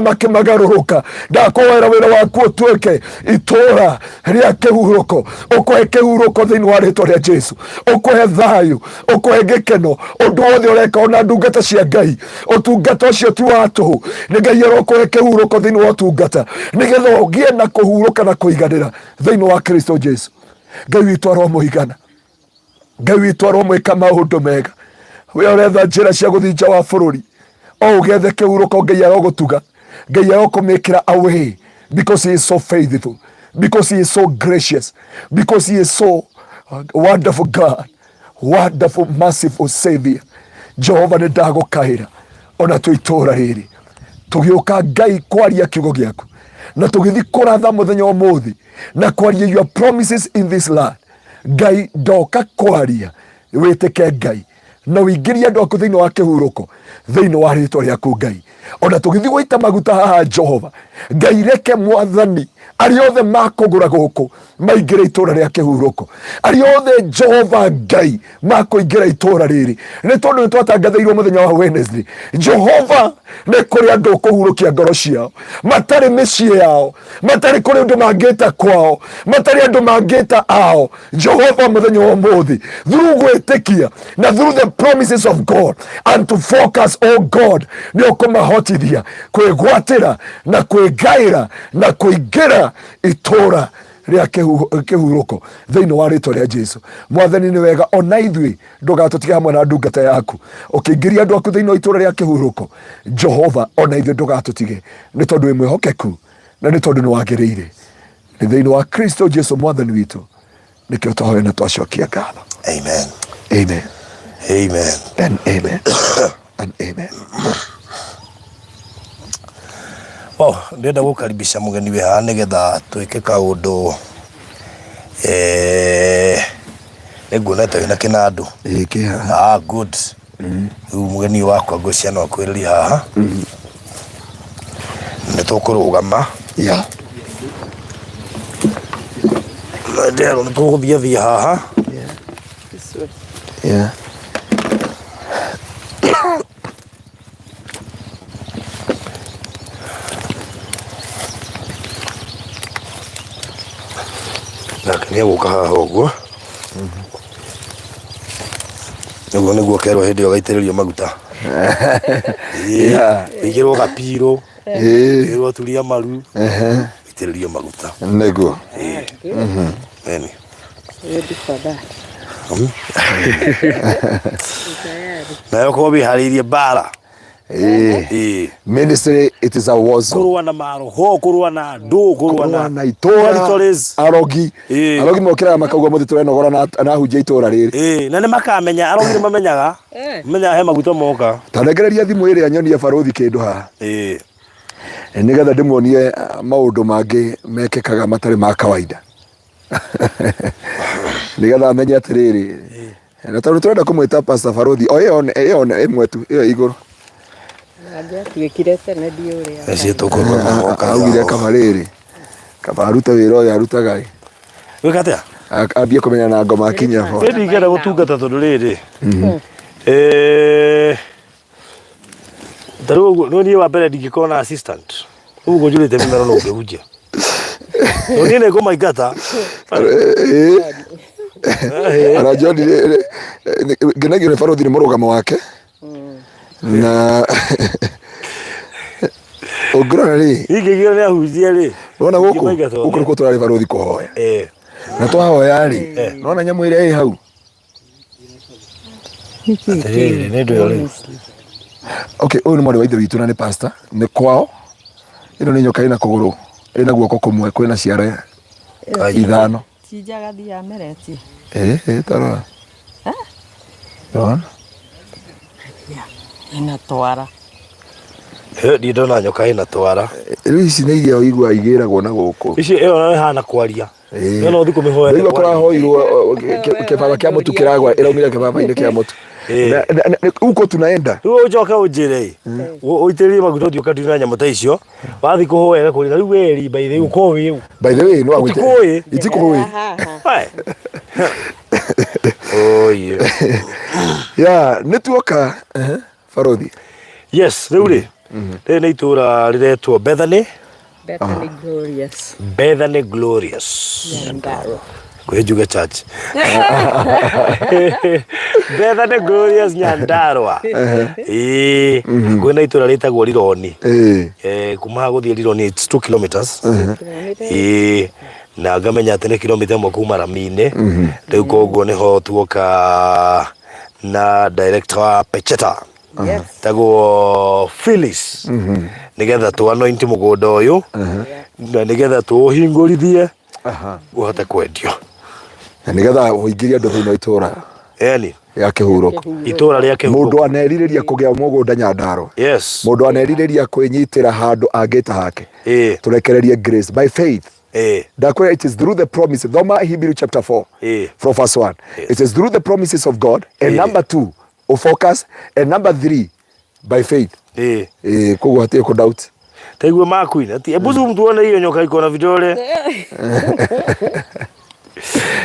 S2: makimagaruruka ndakwera wira waku utuike itura ria kihuruko ukuhe kihuruko thiini wa ritwa ria Jesu ukuhe thayo ukuhe gikeno undu wothe ureka ona ndungata cia Ngai utungata ucio ti watu ni Ngai arokuhe kihuruko thiini wa utungata nigetha ugie na kuhuruka na kuiganira thiini wa Kristo Jesu. Ngai witu aromuigana Ngai witu aromwika maundu mega we uretha njira cia guthii nja wa bururi o ugethe kihuruko Ngai arogutuga Ngai arokumikira away because he is so faithful, because he is so gracious, because he is so wonderful God, wonderful merciful Savior. Jehova ni ndagukaira ona tu itura riri tugiuka Ngai kwaria kiugo giaku na tugithi kuratha muthenya umuthi na kwaria your promises in this land. Ngai ndoka kwaria witike Ngai na wingiria andu aku thiini wa kihuruko thiini wa ritwa riaku Ngai ona tugithi gwaita maguta haha Jehova Ngai reke Mwathani ariothe makugura guku maingira itura ria kihuruko ariothe Jehova Ngai makuingira itura riri ni tondu ni twatangathiirwo muthenya wa Wednesday Jehova ni kuri andu kuhurukia ngoro ciao matari micii yao matari kuri andu mangita kwao matari andu mangita ao Jehova muthenya wa umuthi through gwitikia na through the promises of God and to focus oh God ni ukumahotithia kwigwatira na kwigaira na kuingira itura ria kihuruko thiini wa ritwa ria Jesu. Mwathani ni wega ona ithui ndugatutige hamwe na ndungata yaku ukiingiria andu aku thiini wa itura ria kihuruko Jehova ona ithui ndugatutige ni tondu wi mwihokeku na ni tondu ni wagiriire ni thiini wa Kristo Jesu Mwathani witu nikio twahoya na twacokia ngatho.
S1: Amen.
S2: Amen.
S1: Amen.
S2: And amen. And amen.
S1: Wow, ndenda gukaribisha mugeni we haha nigetha twike kaundu niguonete wina kinandu good mugeni wakwa ngwiciria no akwiririe haha ni tukurugama ndero ni tuguthia haha nake niguka haha uguo niguo niguo kerwo hindi io gaitiririo maguta igirwo gapiro igirwo turia maru gaitiririo maguta
S2: niguo
S1: eni nayo ko bihariirie bara
S2: ministry it is a war zone.
S1: Kurwa na maroho kurwa na ndu kurwa
S2: na itora arogi mokira makauga muthi turenogora na hunjia itora riri
S1: na ni makamenya arogi ni mamenyaga menya he maguta moka
S2: tanegereria thimu iri anyonia baruthi kindu ha nigetha ndimuonie maundu mangi mekekaga matari ma kawaida nigetha amenye atiriri na tondu turenda kumwita pastor baruthi o yone imwe tu iyo iguru
S3: twikire tene ndiuria
S1: eci tukurwa moka
S2: augire kamariri kabaruta wira uyu arutaga
S1: wikatia
S2: ambie kumenya na ngoma kinya ho
S1: ndi ngenda gutungata tondu riri daru no ni wa mbere ndingikona assistant ugo njurite mimero no ngehunjia no ni ne ngoma igata
S2: ara jodi genagire baruthi ni murugamo wake na ogora ri
S1: igigire na hujia ri
S2: wona guku ko turari baruthi kuhoya na twahoya ri nona nyamu iri hau
S1: ni ndio ri
S2: okay uyu ni mwari wa ithe witu na ni pastor ni kwao ino ni nyoka ina kuguru ina guoko kumwe kwina ciara ithano
S3: cijaga thia mereti
S2: tara Ron
S3: ina twara
S1: Ndi ndona nyoka ina twara.
S2: Ici nĩ iria igua igĩragwo na gũkũ.
S1: Ici ĩyo hana kwaria. No ũthi kũmĩhoya.
S2: Nĩguo kũrahoirwo kĩbaba kĩa mũtu kĩragwa ĩraumire kĩbaba-inĩ kĩa mũtu. Huko tunaenda.
S1: Rĩu ũcoke ũnjĩre ũitĩrĩrie maguta ũthiĩ ũkatũire na nyamũ ta icio. Wathiĩ kũhoya kũrĩa rĩu weri by the way uko wĩu.
S2: By the way no agwĩte. Itikũĩ.
S1: Oye.
S2: Ya nĩtuoka Barothi.
S1: Yes, rĩu rĩ. Rĩrĩ nĩ itũra rĩretwo Bethany.
S3: Bethany Glorious.
S1: Bethany Glorious.
S3: Nyandarua.
S1: Kwa njuge church. Bethany Glorious Nyandarua. Kwĩna itũra rĩtagwo Rironi. Kuma gũthiĩ Rironi it's 2 kilometers. Na ngamenya atĩ nĩ kilomita ĩmwe kuma Rami-inĩ. Rĩu koguo nĩho tuoka na director wa Pecheta.
S3: Yes.
S1: Tagwo Phyllis. Nigetha tũanointi mũgũnda ũyũ. Na nigetha tũhingũrithie. Ũhote kwendio.
S2: Na nigetha ũingĩrie andũ thĩinĩ wa itũra.
S1: Eni.
S2: Ya kĩhurũko.
S1: Itũra rĩa kĩhurũko.
S2: Mũndũ anerirĩria kũgĩa mũgũnda Nyandarua.
S1: Yes.
S2: Mũndũ anerirĩria kwĩnyitĩra handũ angĩta hake. Tũrekererie grace by faith. Ndakwĩra it is through the promises. Thoma Hebrew chapter 4 from verse 1. It is through the promises of God. And number 2, focus. And number 3, by faith. Koguo hatirĩ kũ doubt.
S1: Taigua makuina. Ebu zoom tuone hiyo nyoka iko na vidole.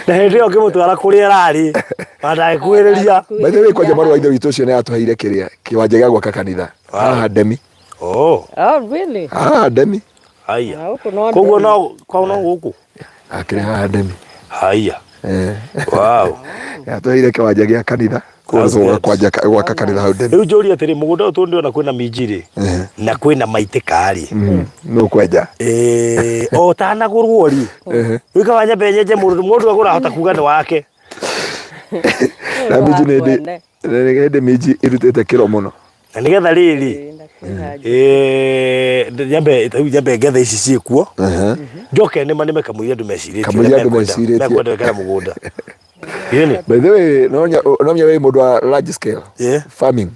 S1: Na hĩndĩ ũkĩmũtwara kũrĩa ararĩ. Mandae kwĩrĩria.
S2: By the way kwa jamaa wa ithe witũ ũcio nĩ atũheire kĩrĩa kĩwanja gĩa gwaka kanitha. Haha Ndemi.
S3: Oh, really?
S2: Ndemi.
S1: Haya. Koguo no kwa no gũkũ.
S2: Akĩrĩ haha Ndemi.
S1: Haya. Wow.
S2: Atũheire kĩwanja gĩa kanitha. Gwaka kanitha hau Ndemi.
S1: Rĩu njũria atĩrĩ mũgũnda ũyũ tũndĩ ona kwĩna minji-rĩ na kwĩna maitĩka-rĩ.
S2: No kwenja.
S1: O tanagũrwo-rĩ. Wĩka wanya benyenje mũndũ agũrahota kuga nĩ wake.
S2: Na minji nĩ minji ĩrutĩte kĩro mũno.
S1: Na nigetha rĩrĩ nyambe ngetha ici ciĩkuo. Njoke nĩme kamũira andũ mecirĩtie. Mekwenda wekera mũgũnda.
S2: By the way, no mwenye mũndũ wa large scale farming.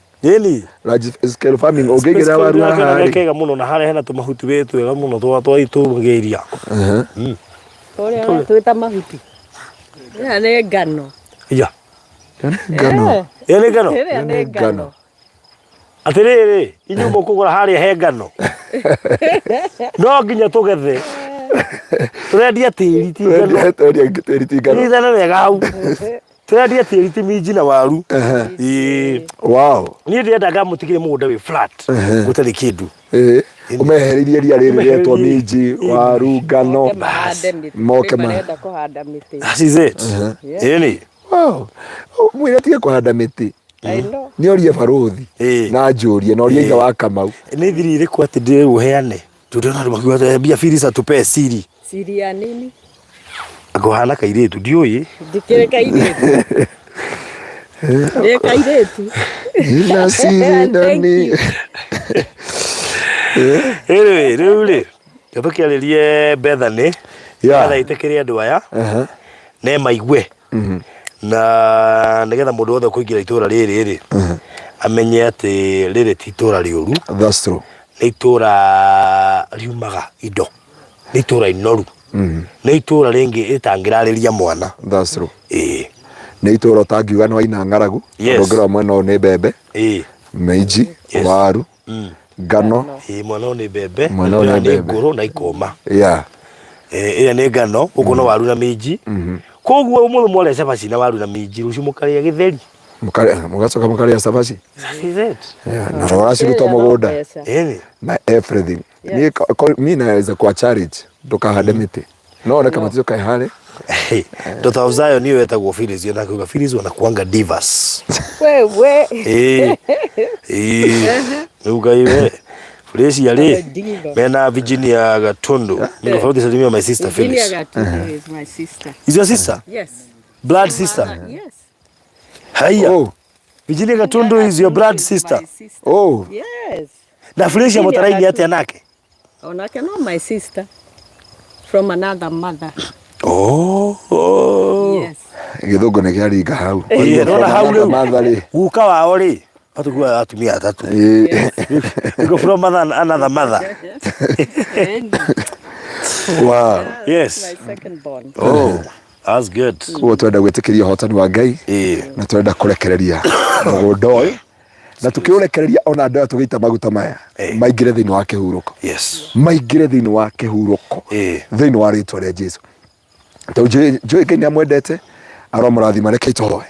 S2: Large scale farming ũngĩigĩra waru haha.
S1: Kega mũno na harĩa hena tũmahuti wega mũno twagĩria.
S3: Ũrĩa twĩta mahuti. Nĩ ngano.
S1: Ya.
S2: Ngano.
S1: Nĩ ngano. Atĩrĩrĩ, inyuĩ mũkũgũra harĩa he ngano. No nginya tũgethe. Tũrendia tĩri ti ngano.
S2: Tĩri ti ngano.
S1: Nĩ wega hau. Tũrendia tĩri ti minji na waru.
S2: Wow.
S1: Niĩ ndĩrendaga mũtigĩre mũgũnda wĩ flat. Gũtarĩ kĩndũ.
S2: Ũmehereirie ria rĩrĩ rĩetwo minji, waru, ngano. Moke
S3: marenda kũhanda mĩtĩ.
S1: That is it. Ĩni.
S2: Wow. Mwĩra tige kũhanda mĩtĩ. Nĩ orie Barothi na njũrie na orie ithe wa Kamau. Nĩ
S1: thiri ĩrĩkũ atĩ ndĩũheane? Tũndĩona andũ makiuga mbia Phyllis atũpe siri.
S3: Siri ya nini?
S1: Akũhana kairĩtu ndiũĩ.
S3: Ndikĩrĩ kairĩtu. Nĩ kairĩtu.
S2: Na siri ndani.
S1: Rĩu-rĩ, tũkĩarĩrie Bethany. Nĩgetha ĩtĩkĩre andũ aya. Na maigue. Na nigetha mũndũ wothe kũingĩra itũra rĩrĩ amenye atĩ rĩrĩ ti itũra rĩũru.
S2: That's true.
S1: Nĩ itũra riumaga indo. Nĩ itũra inoru. Nĩ itũra rĩngĩ ĩtangĩrarĩria mwana.
S2: That's true. Nĩ itũra ũtangiuga nĩ waina ng'aragu. Ndongerera mwena ũyũ nĩ mbembe. Minji, waru, ngano.
S1: Mwena ũyũ nĩ mbembe.
S2: Mwena ũyũ nĩ mbembe.
S1: Ngũrũ na ikoma.
S2: Ĩrĩa
S1: nĩ ngano, ũguo no waru na minji. Koguo ũmũthĩ mwarĩa cabaci na waru na minji, rũciũ mũkarĩa gĩtheri.
S2: Mũgacoka mũkarĩa cabaci. Na rũraciruta mũgũnda. Na everything. Mimi naweza kwa charity ndũkahande mĩtĩ. No ona kama tuzoka hale.
S1: Dr. Zion niyo etagwo Phyllis, na kuga Phyllis wanakuanga divas.
S3: Wewe.
S1: Ugaiwe. Phyllis yale. Mena Virginia Gatundu. Ningefauti salimia my sister Phyllis.
S3: Virginia Gatundu is my sister.
S1: Is your sister?
S3: Yes.
S1: Blood sister?
S3: Yes.
S1: Haya. Oh. Virginia Gatundu is your blood sister?
S2: Oh.
S3: Yes.
S1: Na Phyllis ya motaraini yate anake?
S3: Onake no my sister. From another mother.
S1: Oh.
S3: Yes.
S2: Githungu nĩ kĩaringa hau.
S1: Rona hau rĩu. Guka wao rĩ. Atukua atumia atatu. You go from another mother.
S2: Wow.
S1: Yes.
S3: My second born.
S1: Oh, that's good.
S2: Kwa twenda gwitikiria hotani wa Ngai na twenda kurekereria mugundo uyu na tukiurekereria ona andu tugeita maguta maya maingire thiini wa kihuruko.
S1: Yes.
S2: Maingire thiini wa kihuruko. Thiini wa ritwa ria Jesu. Njui Ngai ni amwendete aromurathima reke itohoe.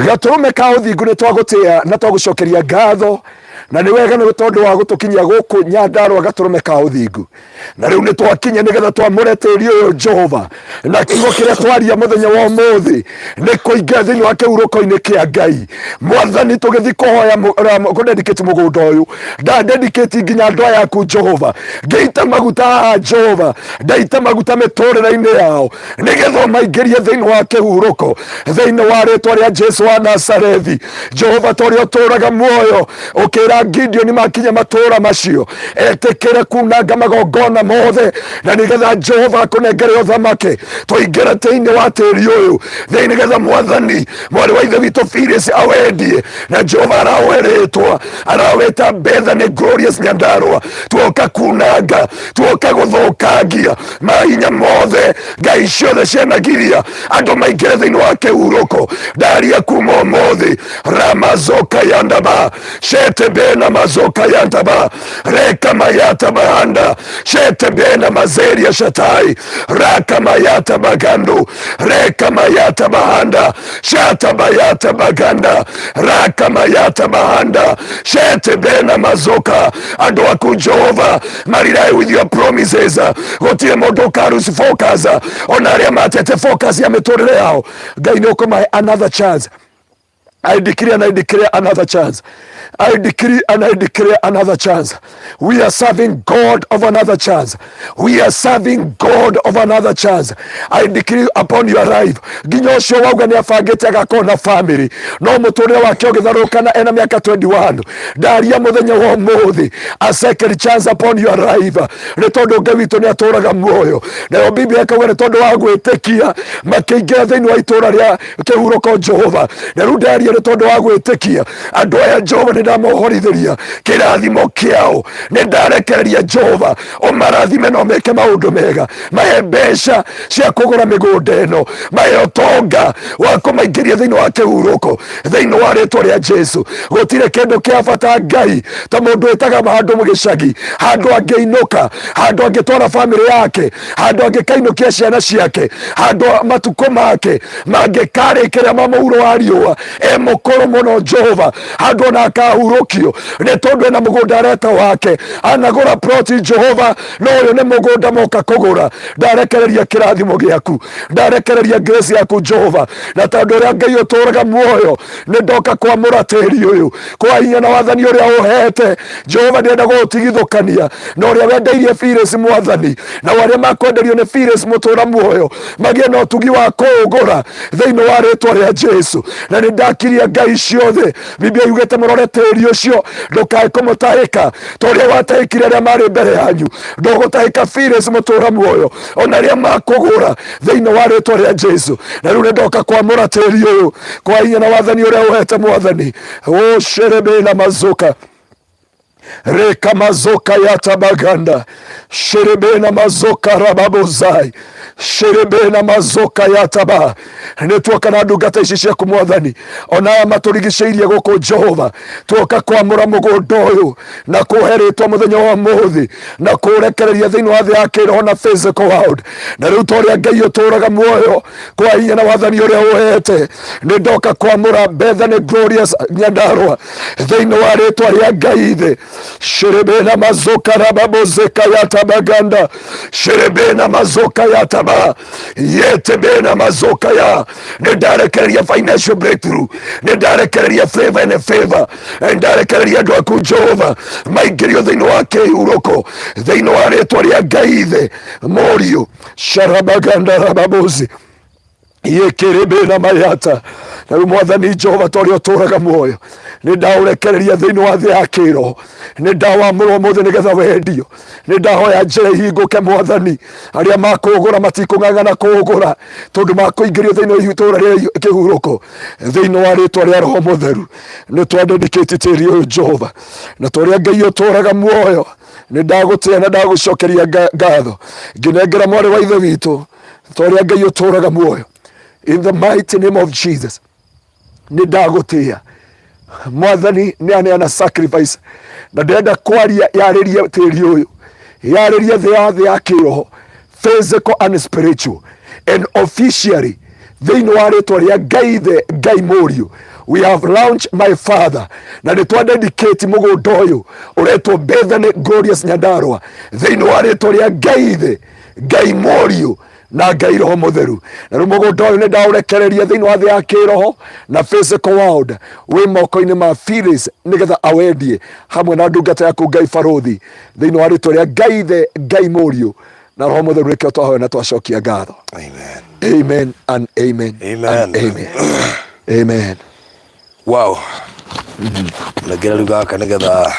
S2: Gaturume ka uthingu ni twagutia na twagucokeria ngatho na ni wega ni tondu wa gutukinyia guku Nyandarua gaturume ka uthingu na riu ni twakinya nigetha twamure tiri uyu Jehova na kiugo kiria twaria muthenya wa umuthi ni kuingira thiini wa kihuruko-ini kia Ngai. Mwathani tugithi kuhoya kudedicate mugundo uyu da dedicate nginya andu aya yaku Jehova ngeita maguta Jehova ndaita maguta miturire-ini yao nigetha maingirie thiini wa kihuruko thiini wa ritwa ria Jesu wa Nazarethi. Jehova toria turaga muoyo ukira Gideon makinya matura macio etekere kunanga magongona mothe na nigetha Jehova kunengere uthamaki tuingire thiini wa tiri uyu thiini getha Mwathani mwari wa ithe witu Phyllis awendie na Jehova araweretwa araweta Bethany Glorious Nyandarua tuoka kunanga tuoka guthukangia mahinya mothe ngai ciothe cianagiria andu maingire thiini wa kihuruko daria kuma umuthi ramazoka yandaba shete bena mazoka yandaba reka mayata bahanda shete bena mazeria shatai raka mayata bagandu reka mayata bahanda shata bayata baganda raka mayata bahanda shete bena mazoka ando aku Jehova marirai with your promises gotie mondo karus focus onaria matete focus ya metorere yao ngai no koma another chance. I decree and I declare another chance. I decree and I declare another chance. We are serving God of another chance. We are serving God of another chance. I decree upon your life. Nginya ucio wauga ni abangite agakona family no muturire wake ugitharukana ena miaka 21 ndaria muthenya wa umuthi a second chance upon your life ni tondu Ngai witu ni aturaga muoyo na Biblia ikauga ni tondu wa gwitikia makiingira thiini wa itura ria kihuruko Jehova na riu ndaria ni tondu wa gwitikia andu aya Jehova ni ndamohorithiria kirathimo kiao ni ndarekereria Jehova umarathime no meke maundu mega mahe mbeca cia kugura migunda ino mahe utonga wa kumaingiria thiini wa kihuruko thiini wa ritwa ria Jesu gutire kindu kia bata Ngai ta mundu etaga handu mugicagi handu angeinuka handu angitwara family yake handu angikainukia ciana ciake handu matuko make mangikarikiria mamuuro wa riua mukuru muno Jehova handu na kahurukio ni tondu ena mugunda areta wake anagura ploti Jehova no uyu ni mugunda moka kugura ndarekereria kirathimo giaku ndarekereria grace yaku Jehova na tondu ria Ngai uturaga muoyo ni ndoka kwamura tiri uyu kwa hinya na wathani uria uhete Jehova ndenda gutigithukania no uria wendeirie Phyllis Mwathani na waria makwenderio ni Phyllis mutura muoyo magie no tugi wa kugura thiini wa ritwa ria Jesu na ni ndakiria Ngai ciothe Biblia yugete murore tiri ucio ndukae kumutahika toria watahikire aria mari mbere yanyu ndugutahika Phyllis mutura muoyo ona ria makugura thiini wa ritwa ria Jesu na riu ndoka kwamura tiri uyu kwa hinya na wathani uria uhete Mwathani o sherebe na mazuka reka mazoka yata baganda sherebe na mazoka rababozai sherebe na mazoka yata ba netwoka na ndungata ici cia kumwathani ona maturigiceirie guku Jehova twoka kwamura mugundo uyu na kuheritwa muthenya wa muthi na kurekereria thiini wa thi yake na physical world na riu toria Ngai uturaga muoyo kwa hinya na wathani uria uhete ni ndoka kwamura Bethany Glorious Nyandarua thiini wa ritwa ria Ngai thi sherebena mazoka rababozeka yatabaganda sherebena mazoka yataba yetebena mazoka ya nedarekereria financial breakthrough nedarekereria favor and favor nedarekereria dwaku Jehova maingirio thiini wa kihuruko thiini wa ritwa ria Ngai thi morio sharabaganda rababozi yekerebena mayata na Mwathani Jehova toria uturaga muoyo nä ndaårekereria thä inä wa thä ya kä roho, nä ndawamå rwo må thä nä getha wendio, nä ndahoya njä ra ihingå ke Mwathani, arä a makå gå ra matikå ng'ang'ana kå gå ra tondå makå ingä rio thä inä wa itå ra rä kä hurå thä inä wa rä twa rä a Roho må theru. nä twandendä tä ri å yå Jehova, na tårä a Ngai å tå raga muoyo, nä ndagå tä na ndagå cokeria ngatho ngä nengera mwarä wa ithe witå tårä a Ngai å tå raga muoyo. In the mighty name of Jesus, nä ndagå tä a Mwathani nä aneana sacrifice, na ndenda kwaria yarä ria tä ri å yå, yarä ria thä ya kä roho, physical and spiritual, and officially thä inä wa rä twa rä a Ngai må riå. We have launched my father, na nä twa dedicate må gå nda å yå å retwo Bethany Glorious Nyandarua thä inä wa rä twa rä a Ngai må riå na Ngai Roho må theru. Na rä må gå nda å yå nä ndaå rekereria thä inä wa thä ya kä roho na physical world wä moko-inä ma Phyllis nä getha awendie hamwe na ndungata yaku Ngai Barothi thä inä wa rä twa rä a Ngai må riå na Roho må theru. rä ke twahoya na twacokia ngatho. Amen. Amen and amen.
S1: Amen.
S2: And amen. Amen.
S1: Wow. Nagera ruga nä getha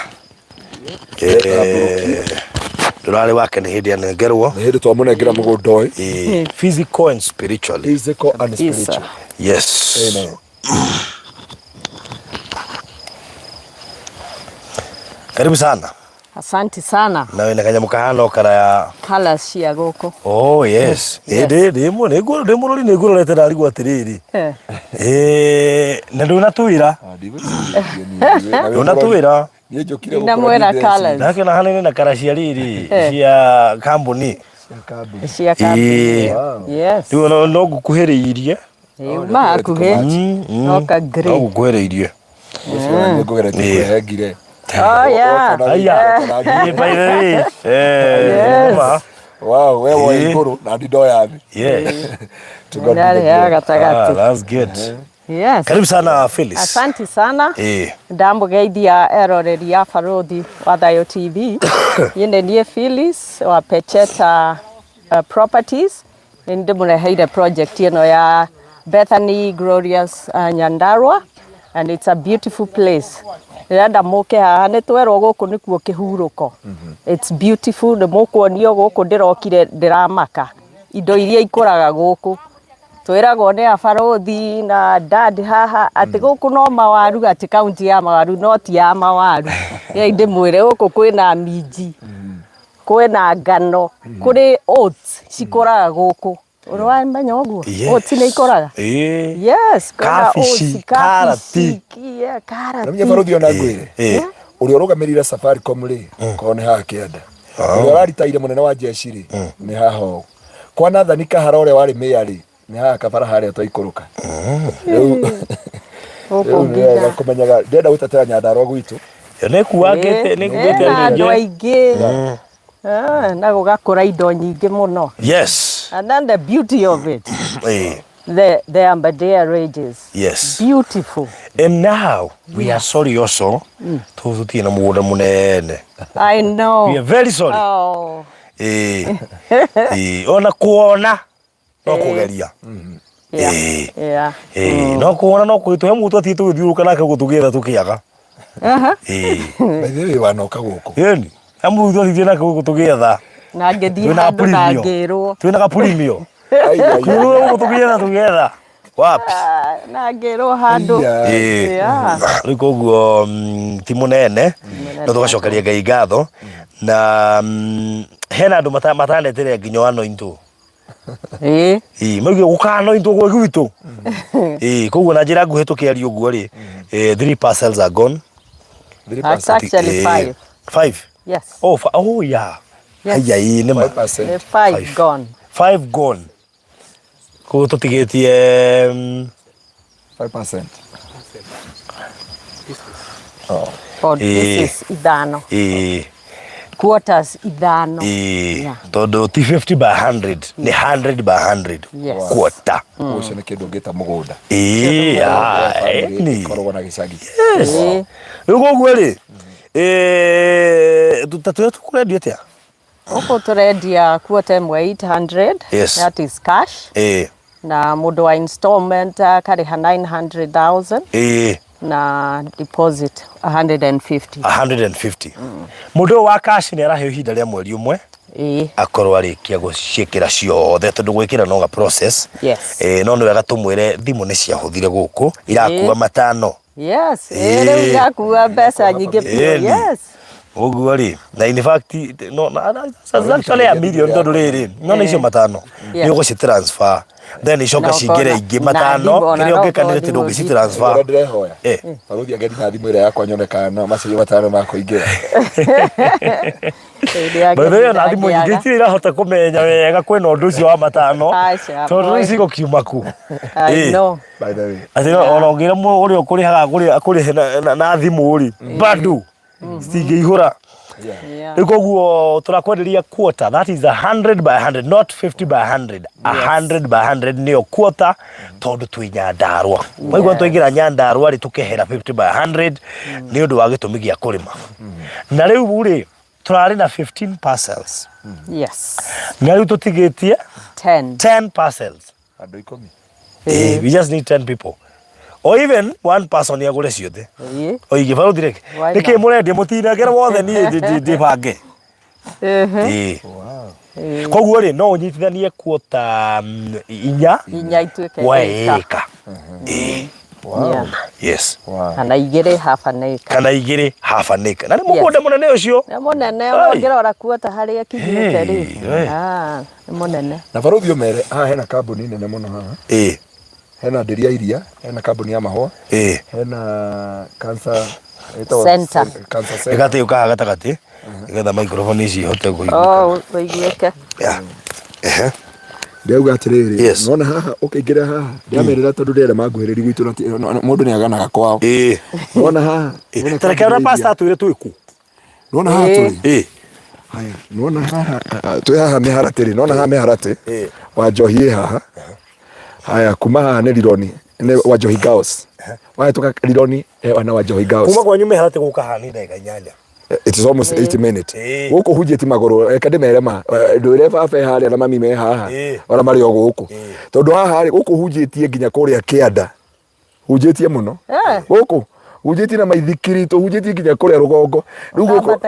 S1: ndårarä wake nä hä ndä anengerwo
S2: nä hä ndä twamå nengera må gå nda å yå.
S1: Physical and spiritually.
S2: Physical and spiritual.
S1: Yes.
S2: Amen.
S1: Karibu sana.
S3: Asante sana.
S1: Na wena kanyamu kahano kara ya
S3: Colors cia guku.
S1: Oh yes. Ndimo rori nä ngå rorete ndarigwo atä rä rä na ndå natå wä ra
S3: Ndamwera colors.
S1: Ndake na hanene na kara cia riri cia kambuni.
S3: Cia kambuni. Yes.
S1: Rĩu no ngũkuhĩrĩirie.
S3: Ma hakuhĩ. Noka grey.
S1: No ngũkuhĩrĩirie.
S2: Nĩ ngũgeretie kuhengire.
S3: Oh yeah.
S1: Aya. By the way.
S2: Wow, we wa iguru na ndoya thi.
S1: Yeah. That's good.
S3: Yes.
S1: Karibu sana Phyllis.
S3: Asante sana. Ndamugeithia eroreri ya Barothi wa Thayo TV. Yende niĩ Phyllis wa Pecheta Properties. Ndimũreheire project ĩno ya Bethany Glorious Nyandarua, and it's a beautiful place. Ndĩrenda mũke haha nĩ twerwo gũkũ nĩkuo kĩhurũko. It's beautiful. Nĩ mũkuonio gũkũ ndĩrokire ndĩramaka indo iria ikũraga gũkũ. Twĩragwo nĩ Barothi na dad haha atĩ gũkũ no mawaru, atĩ kaunti ya mawaru no ti ya mawaru. Ndĩmwĩre gũkũ kwĩna minji, kwĩna ngano, kũrĩ oats cikũraga gũkũ. Ũramenya ũguo? Oats nĩ ikũraga? Yes,
S1: kabici, karati.
S2: Nĩ Barothi ona ngwĩre ũrĩa ũrũgamĩrĩire Safaricom rĩ korwo nĩ haha kĩanda, ũrĩa ũraritaire mũnene wa jeshi rĩ nĩ haha ũũ, kwa Nathani Kahara ũrĩa warĩ mayor rĩ nĩ haha kabara harĩa twaikũrũka. Rĩu kũmenyaga ndenda gũtetera Nyandarua gwitũ
S1: nĩ kuagĩte
S3: andũ aingĩ na gũgakũra indo nyingĩ mũno.
S1: Yes.
S3: And then the beauty of it, the Ambadea Ranges.
S1: Yes.
S3: Beautiful.
S1: And now we are sorry also to tina mũgũnda mũnene.
S3: I know.
S1: We are very sorry.
S3: Oh.
S1: Ona kuona no kugeria.
S3: Yeah.
S1: No kuona no kwĩtũhe mũtu atĩ tũgĩthiũrũka nake gũtũgĩetha tũkĩaga.
S2: Bethĩ wanoka gũkũ.
S1: Yeni. Amu tũthiĩ nake gũtũgĩetha.
S3: Na ngĩthiĩ handũ na ngĩrwo.
S1: Twĩna gapurimio. Kuo gũtũgĩetha tũgĩetha. Wapi?
S3: Na ngĩrwo handũ.
S1: Rĩu koguo ti mũnene no tũgacokeria Ngai ngatho na hena andũ matanetere nginya anointwo. Maugire gũkanointwo gwe gwitũ. Koguo na njĩra nguhĩ tũkĩaria ũguo rĩ 3 parcels are gone.
S3: That's actually 5.
S1: 5?
S3: Yes.
S1: Oh yeah.
S3: Yes.
S1: Ayai nĩ
S3: 5 gone.
S1: 5 gone. Koguo tũtigĩtie
S2: 5%.
S3: For this is ithano. Quarters ithano.
S1: Tondũ ti 50 by 100 nĩ 100 by 100 quarter.
S2: Ũcio nĩ kĩndũ ngĩta mũgũnda. Koragwo na gĩcagi.
S1: Rĩu koguo rĩ tũkũrendia atĩa?
S3: Gũkũ tũrendia quarter ĩmwe 800. That is cash. Na mũndũ wa installment karĩha 900,000. na deposit 150.
S1: Mundu wa cash ni arahe ihinda ria mweri umwe akorwo arikia guciikira ciothe tondu gwikira no ga process. No ni wega tumwire thimu ni ciahuthire guku irakuwa matano.
S3: Riu irakuwa mbeca nyingi biũ.
S1: Uguo ri na in fact no actually a million tondu riri no icio matano ni uguci transfer then icoka cingire ingi matano kiri ungikanire tindu ngici transfer.
S2: Baruthi ageni na thimu ira yakwa nyonekana macio matano ma kuingira.
S1: Baruthi na thimu ingi ti irahota kumenya wega kwina undu ucio wa matano tondu ici gukiuma ku.
S2: By the way
S1: atira orongira mu uri ukurihaga kuri na thimu uri badu stingihura. Koguo turakwenderia quarter, that is 100 by 100, not 50 by 100. 100 by 100 niyo quarter tondu twi Nyandarua. Mwaigua tuingira Nyandarua ri tukehera 50 by 100 ni undu wa gitumi gia kurima. Na riu ri turari na 15 parcels. Na riu tutigitie 10 parcels.
S2: Andu 10.
S1: We just need 10 people. Or even one person ya gure ciothe. Oige baru direct. Niki murendi mutinagera wothe ni bange. Koguo ri no unyitithanie quarter inya
S3: ituike
S1: eka.
S3: Kana igire half an acre.
S1: Na ni mugunda munene ucio.
S3: Ni munene wongerora quarter haria kinyite ri. Ni munene.
S2: Na baruthi umere hena kambuni nene muno haha. Hena Ndiria iria, hena kambuni ya mahua, hena cancer
S3: center.
S1: Egate ukaga gatagati, igetha microphone ici hote kuiguka.
S3: Kuiguka.
S2: Ndeuga atiriri, nona haha ukiingira haha, ndiamerera tondu ndere maguhiriri gwitu mundu ni aganaga kwao. Nona haha,
S1: tarekera pasta twire twiku.
S2: Nona haha turi. Haya, nona haha, twi haha miharatiri, nona haha miharati. Wa njohi haha. Haya kuma haha ni Rironi ni wa Njohi Girls. Wahituka Rironi na wa Njohi Girls.
S1: Kuma kwanyu meharate guka haha ni ndagika 8.
S2: It is almost 80 minutes. Guku hujeti magoro kademerema ndwire baba haria na mami me haha ora mari o guku. Tondu haha guku hujetie nginya kuria Kianda. Hujetie muno. Guku hujetie na maithikiri to hujetie nginya kuria Rugongo. Riu guku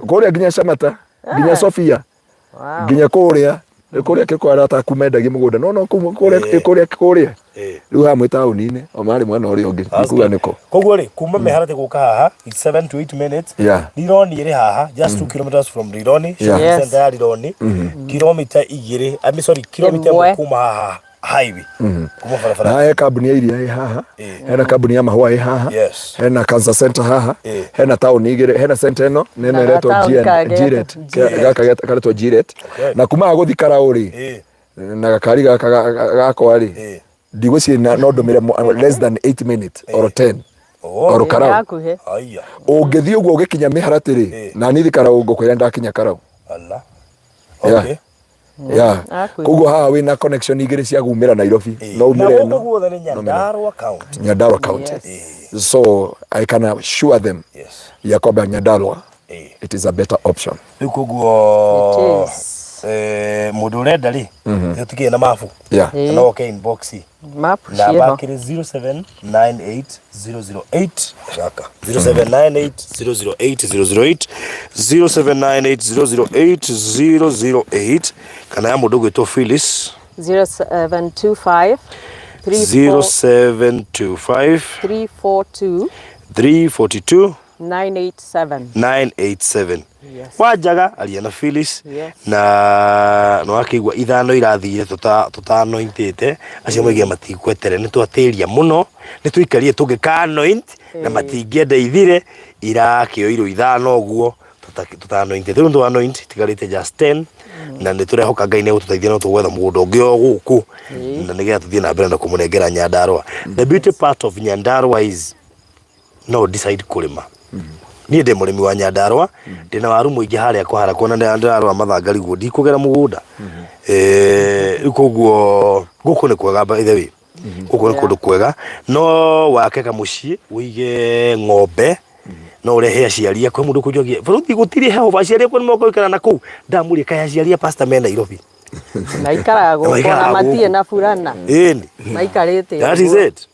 S2: kuria nginya Shamata, nginya Sofia. Nginya kuria kiko arata kumendagia mugunda no kuria riu ha mwe tauni-ini o mari mwana uri ungi kuga niko
S1: koguo ri kuma meharate guka haha it's 7 to 8 minutes. Rironi iri haha just 2 kilometers from Rironi, center ya Rironi, kilomita 2 kilomita kuma haha highway kuma farafara.
S2: Haya kambuni ya iria haha, hena kambuni ya mahua haha, hena cancer center haha, hena tauni igire, hena center eno nene reto Jiret gaka karetwo Jiret na kuma guthikara uri na gakari gakwa ri ndigwici no ndumire less than 8 minutes or 10 or karau. Ungithii uguo ugikinya miharati ri na ni thikara ngukwira ndakinya karau. Koguo haha wina connection igire cia gumira Nairobi no umire
S1: no
S2: Nyandarua County. So I can assure them Yakoba Nyandarua it is a better option.
S1: Koguo mundu urenda ri tukiye na mafu no okay inbox
S3: map
S1: namba kiri 0798008008 shaka 0798008008 0798008008 kana ya mundu gwitwo Phyllis
S3: 0725
S1: 342
S3: 987
S1: wajaga aliana Phyllis na no akigwa ithano irathire tutano intete acio mwigia matigwetere ni twatiria muno ni twikarie tugikanoint na matingienda ithire irakio iro ithano guo tutano intete ndo anoint tigarite just 10 na ni turehoka Ngai ne gututeithia no tugwetha mugundo ungi o guku na nigetha tuthie na mbere na kumunengera Nyandarua. The beauty part of Nyandarua is no decide kurima. Ni ndi murimi wa Nyandarua ndina waru muingi haria kwara kuona Nyandarua mathangari guo ndikugera mugunda. Koguo guku ni kwega by the way. Guku ni kundu kwega no wakeka mucii uige ng'ombe no urehe aciaria kwe mundu kujogia buruthi gutiri heho aciaria kwe moko ikara na kuu ndamuri kaya aciaria pastor me Nairobi
S3: maikara go na matie na furana
S1: ni
S3: maikarite.
S1: That is it.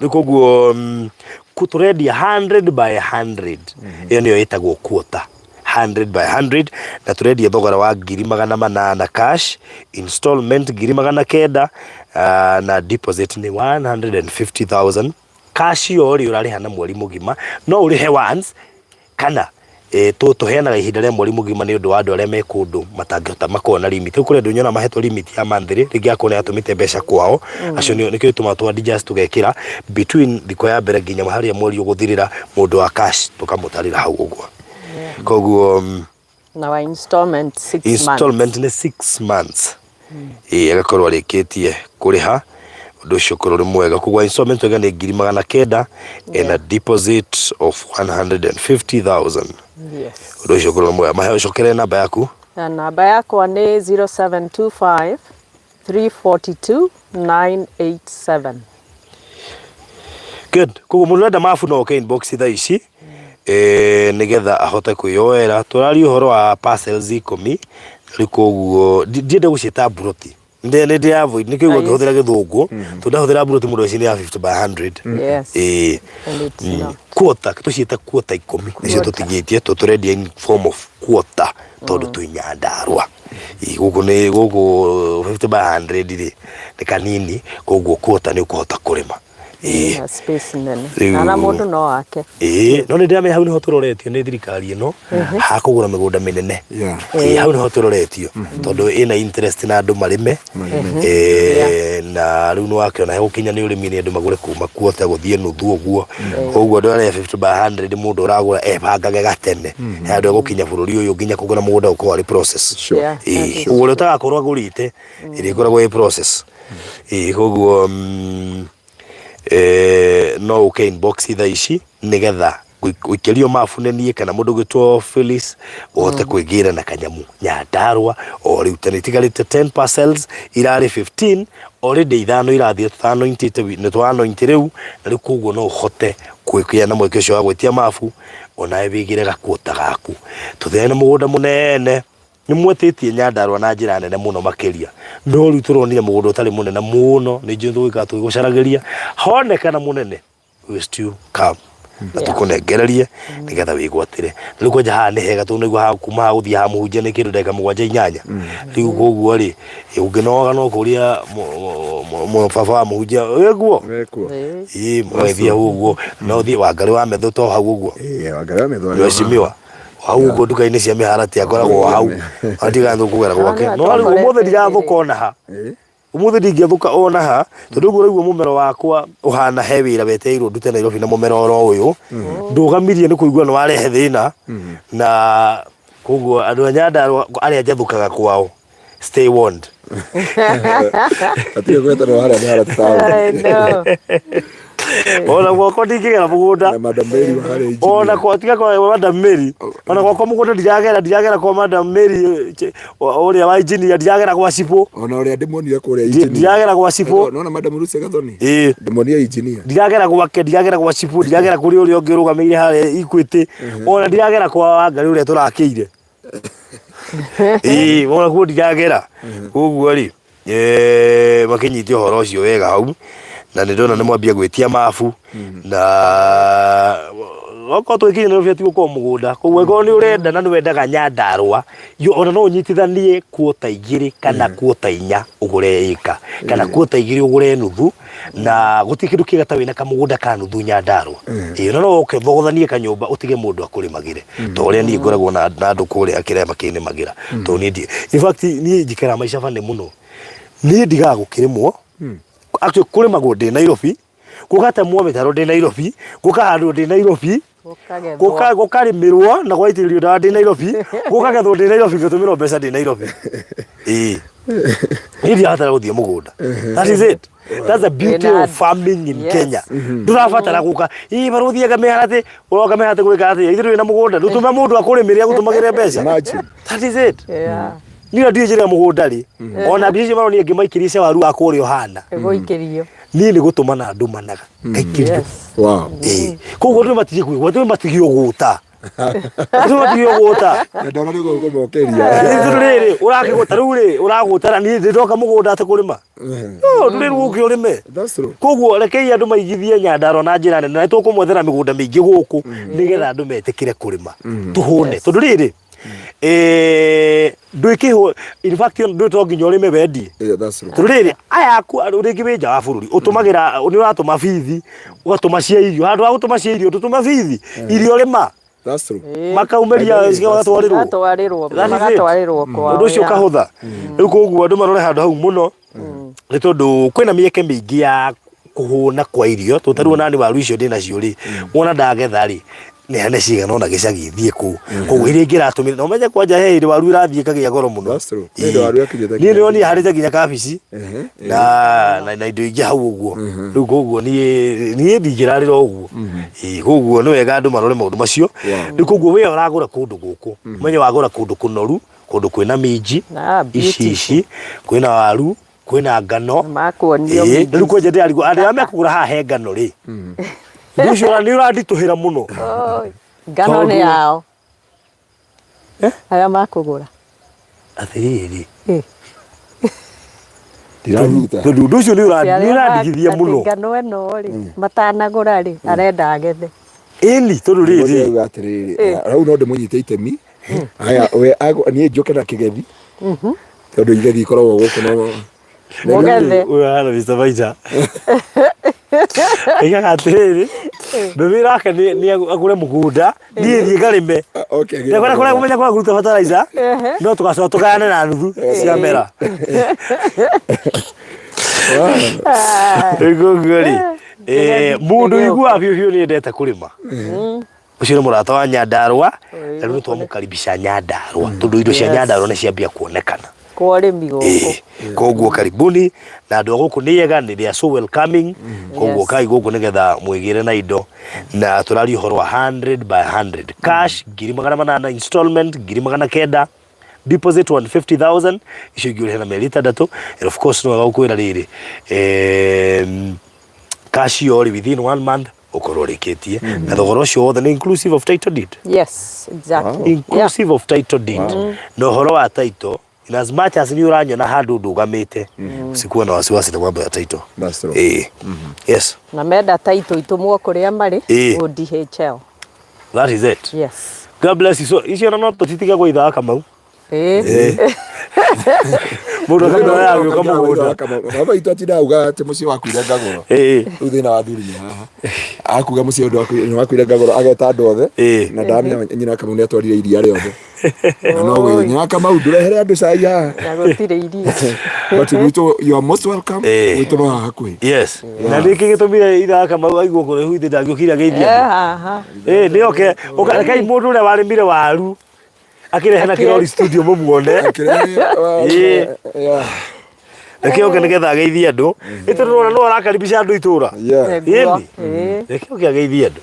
S1: Koguo kuturedia 100 by 100 iyo niyo itagwo quota 100 by 100 na turedia thogora wa 800 cash, installment 900 na deposit ni 150,000 cash yori urariha na mweri mugima no urihe once kana tuheanaga ihinda rĩa mweri mugima ni undu wa andu aria me kundu matangihota makona limit kuri andu nyona mahetwo limit ya monthly ringi akona atumite mbeca kwao acio nikio tuma twa adjust tugekira between thiko ya mbere nginya haria mweri uguthirira mundu wa cash tukamutarira hau uguo koguo
S3: na installment 6 months
S1: installment ni 6 months agakorwo arikitie kuriha undu ucio korwo mwega koguo installment wega ni 900 and a deposit of 150,000.
S3: Yes.
S1: Undu ucio korwo mwega mahe cokere namba yaku
S3: na namba yakwa ni 0725 342 987.
S1: Good. Koguo mundu mafu no inbox tha ici nigetha ahote kuyoera turari uhoro wa parcels 10 rikoguo ndiende gucita broti ndende ya avoid nikigwa ngihũthĩra gĩthũngũ tũndahũthĩra broti mũndũ ici ni ya 50 by 100.
S3: Yes.
S1: Quota tuciĩte quota 10 nicio tũtigĩtie tũrendia in form of quota tondũ twĩ Nyandarua gũkũ nĩ gũkũ 50 by 100 rĩ nĩ kanini koguo quota nĩ ũkũhota kũrĩma
S3: space nene na mundu no wake
S1: no nĩ ndĩramenya hau nĩho tũroretio nĩ thirikari ĩno hakũgũra mĩgũnda mĩnene hau nĩho tũroretio tondũ ĩna interest na andũ marĩme na rĩu nĩ wakĩona he gũkinya nĩ ũrĩmi nĩ andũ magũre kuma quota gũthiĩ nuthu ũguo koguo andũ arĩa 50 by 100 mũndũ ũragũra ebangage gatene he andũ egũkinya bũrũri ũyũ nginya kũgũra mũgũnda ũkorwo arĩ process ũguo ũtagakorwo agũrĩte ĩrĩkoragwo ĩ process koguo no uke inbox tha ici nigetha guikerio mafunenie kana mundu gwitwo Phyllis ote kuingira na kanyamu Nyandarua o riu tanitigarite 10 parcels irari 15 already ithano irathie 590 ne twanointe riu na riu koguo no uhote kwikia na mweke cio wa gwitia mafu ona ebigire gakuota gaku tuthene mugunda munene ni mwetitie Nyandarua na njira nene muno makiria no riu turonire mugunda utari munene muno ni njithu igatu gucarageria honekana munene we still come na tukunengererie nigetha wigwatire riu kwenja haha ni hega tu niguo ha kuma ha guthia ha muhunjia ni kindu ndeka 7-8 riu koguo ri unginoga no kuria baba wa muhunjia eguo mwethia uguo no thie Wangari wa metho to hau uguo
S2: Wangari wa metho
S1: weshimiwa hau uguo nduka-inĩ cia miharati akoragwo hau atigathu kugera gwake no riu umuthi ndirathuka ona ha umuthi ndingĩathuka ona ha tondu guo raigua mumero wakwa uhana he wira weteirwo ndute Nairobi na mumero oro uyu ndugamirie ni kuigua no warehe thina na koguo andu a Nyandarua aria njathukaga kwao stay warned
S2: atiga gwetana haria miharati taũ
S1: ona gwakwa ndingĩgera mũgũnda
S2: na Madam Mary wa haria injinia
S1: ona kwa tiga kwa Madam Mary ona gwakwa mũgũnda ndiragera kwa Madam Mary ũrĩa wa injinia ndiragera gwa Cibo
S2: ona ũrĩa ndĩmuonire kũrĩa injinia
S1: ndiragera gwa Cibo
S2: nona Madam Lucy Gathoni ndĩmuonire injinia
S1: ndiragera gwake ndiragera gwa Cibo ndiragera kũrĩ ũrĩa ũngĩ ũrũgamĩire harĩa Equity ona ndiragera kwa Wangari ũrĩa tũrakĩire ona kuo ndiragera koguo rĩ makinyite ũhoro ũcio wega hau na ndona nĩ mwambia gwitia mafu na goko twikinye no fiatu ko mugunda koguo go ni urenda na ni wendaga Nyandarua yo ona no nyitithanie quota 2 kana quota 4 ugure ika kana quota 2 ugure nuthu na gutikindu kigata wina kamugunda ka nuthu Nyandarua ona no oke thogothanie kanyumba utige mundu akurimagire to uria ni ngoragwo na andu kuria akire makine magira to ni in fact ni njikara maisha fane muno ni ndiga gukirimwo actually kule magode Nairobi gukata muome taro de Nairobi gukahandwo de Nairobi gukarimirwo na gwaitirio da de Nairobi gukagethwo de Nairobi ngatumiro mbeca de Nairobi ni hatara guthie mugunda that is it. That's the beauty of farming in Kenya. Ndurabatara guka baruthie gameharate uroga meharate gwika ati ithiru na mugunda ndutume mundu akurimiria gutumagire mbeca. That is it. Ni ndie jira mugunda ri ona bici maro ni ngimaikirisha waru akurio hana
S3: egoikirio
S1: ni gutuma na andu managa kaikirio
S2: wow
S1: koguo ndu matije kuigwa ndu matigio guta Tuo dio gota.
S2: Ndona ni go mokeria.
S1: Riri urakigota riu ri uragutara ni ndoka mugunda ate kurima. No riri guki urime.
S2: That's true.
S1: Koguo rekei andu maigithie Nyandarua na njira nene na tukumwethera migunda mingi guku nigetha andu metikire kurima. Tuhune tondu riri ndwikiho in fact ndu to nginya urime bendi.
S2: That's true.
S1: Tondu riri aya aku ringi winja wa bururi utumagira ni uratuma bithi ugatuma cia irio handu ha gutuma cia irio tutuma bithi irio rima.
S2: That's true.
S1: Makaumeria cigatwarirwo kwa undu ucio kahutha riu koguo andu marore handu hau muno ni tondu kwina mieke mingi ya kuhuna kwa irio tutaruo nani waru icio ndina cio ri wona ndagetha ri ni hane cigana ona gicagi thie ku koguo iria ingiratumira no menye kwanja he iri waru irathie kagia goro muno.
S2: That's true. Ni waru akinyeta
S1: ni ni harite ginya kabici na indo ingi hau uguo riu koguo ni ndingirarira uguo koguo ni wega andu marore maundu macio ni koguo we uragura kundu guku menye wagura kundu kunoru kundu kwina minji ici kwina waru kwina ngano
S3: makuonio
S1: riu kwenje ndi arigo andi amekugura ha he ngano ri nducio ni urandituhira muno
S3: ngano ni yao aya makugura
S1: athiri
S2: Tiraruta.
S1: Tondu ucio ni urandigithia muno
S3: ngano eno ri matanagura ri arenda agethe
S1: eli tondu riri
S2: atiriri rau no ndimunyite itemi aya we ni njoke na kigethi tondu igethi ikoragwo guku no
S3: mugethe
S1: uya Mr. Vaija iga atiriri bebira ake ni agure mugunda ni thie ngarime
S2: okay
S1: kora kumenya kwa guruta fertilizer no tugacoka tukayane na nuthu cia mera egogori mundu igua biu ni ndete kurima ucio ni murata wa Nyandarua na riu twamukaribisha Nyandarua tondu indo cia Nyandarua ni ciambia kuonekana
S3: kwa urimi guku
S1: koguo karibuni na andu guku ni yega ni they are so welcoming koguo kai guku nigetha mwigire na indo na turari horo 100 by 100 cash 800 installment 900 deposit 150,000 icio igire na meri 3 and of course no gukwira riri cash yori within 1 month ukororikitie na thogoro cio wothe ni inclusive of title deed.
S3: Yes, exactly.
S1: Inclusive of title deed. No horo wa title in as much as ni uranyona handu ndugamite sikuwa na wasiwasi na mambo ya title.
S2: That's true.
S1: Yes.
S3: Na meda title itumwo kuria mari o DHL.
S1: That is it.
S3: Yes.
S1: God bless you. So icio na no tutitiga kwa ithaa Kamau. Mundu kana ya gyo kama goda
S2: baba itatinda uga ate muci waku ira ngagoro riu thina wa thuri haha akuga muci undu waku ira ngagoro ageta andu othe na ndamenya nyina Kamau ni atwarire iria riothe no we nyina Kamau ndurehere andu cai haha
S3: na gutire iria
S2: but you are most welcome witu no hakui.
S1: Yes na ndiki gitumire ithaa Kamau aigwo kurehu ithi ndangikira geithia ni okay ukai mundu ule warimire waru akire hena kirori studio mumuone Rekio nigetha geithia andu iturona no arakaribisha andu itura rekio geithia andu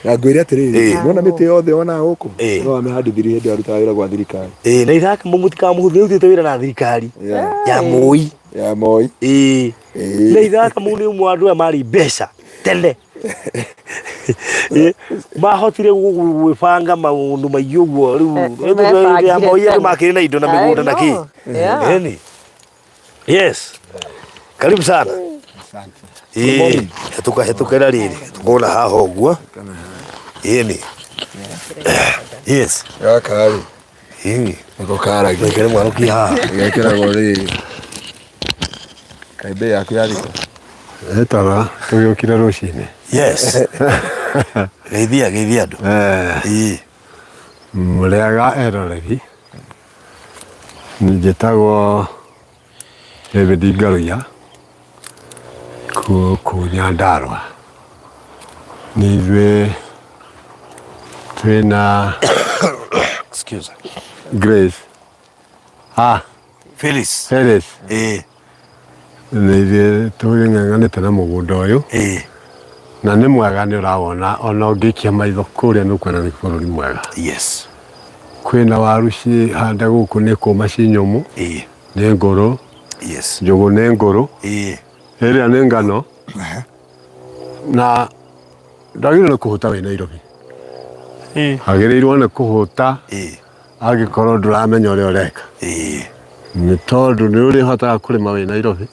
S2: na ngwire atiriri nona miti yothe ona guku no amehadithiri hindi aruta wira gwa thirikari
S1: na ithaka mumutika muhuthe utite wira na thirikari ya moi na ithaka muni mwandu amari mbeca tene mahotire gwibanga maundu maingĩ ũguo rĩu ya moi andũ makĩrĩ na indo na mĩgũnda na kĩ eni yes karibu sana hĩtũka rĩrĩ tukona haha ũguo eni yes
S2: gakari niko karagia
S1: ngekere mwaruki haha
S2: gekĩragwo rĩrĩ kaimbe yaku yariko
S4: etaga tũgĩũkire rũcinĩ.
S1: Yes. Geithia andu.
S4: Mũrĩaga eroreri. Njĩtagwo David Ngaruiya kũ Nyandarua. Nĩ ithuĩ twĩna
S1: excuse
S4: Grace.
S1: Phyllis.
S4: Nĩ ithuĩ tũgĩng'ang'anĩte na mũgũnda ũyũ. Na nĩ mwega nĩ ũrawona ona ũngĩikia maitho kũrĩa nĩ ũkuona nĩ bũrũri mwega.
S1: Yes.
S4: Kwĩna waru ci hande gũkũ nĩ kũma ci nyũmũ. Nĩ ngũrũ.
S1: Yes.
S4: Njũgũ nĩ ngũrũ. Ĩrĩa nĩ ngano. Na ndagĩrĩirwo nĩ kũhuta wĩ Nairobi. Agirirwo nĩ kũhũta angĩkorwo ndũramenya ũrĩa ũreka. Nĩ tondũ nĩ ũrĩhotaga kũrĩma wĩ Nairobi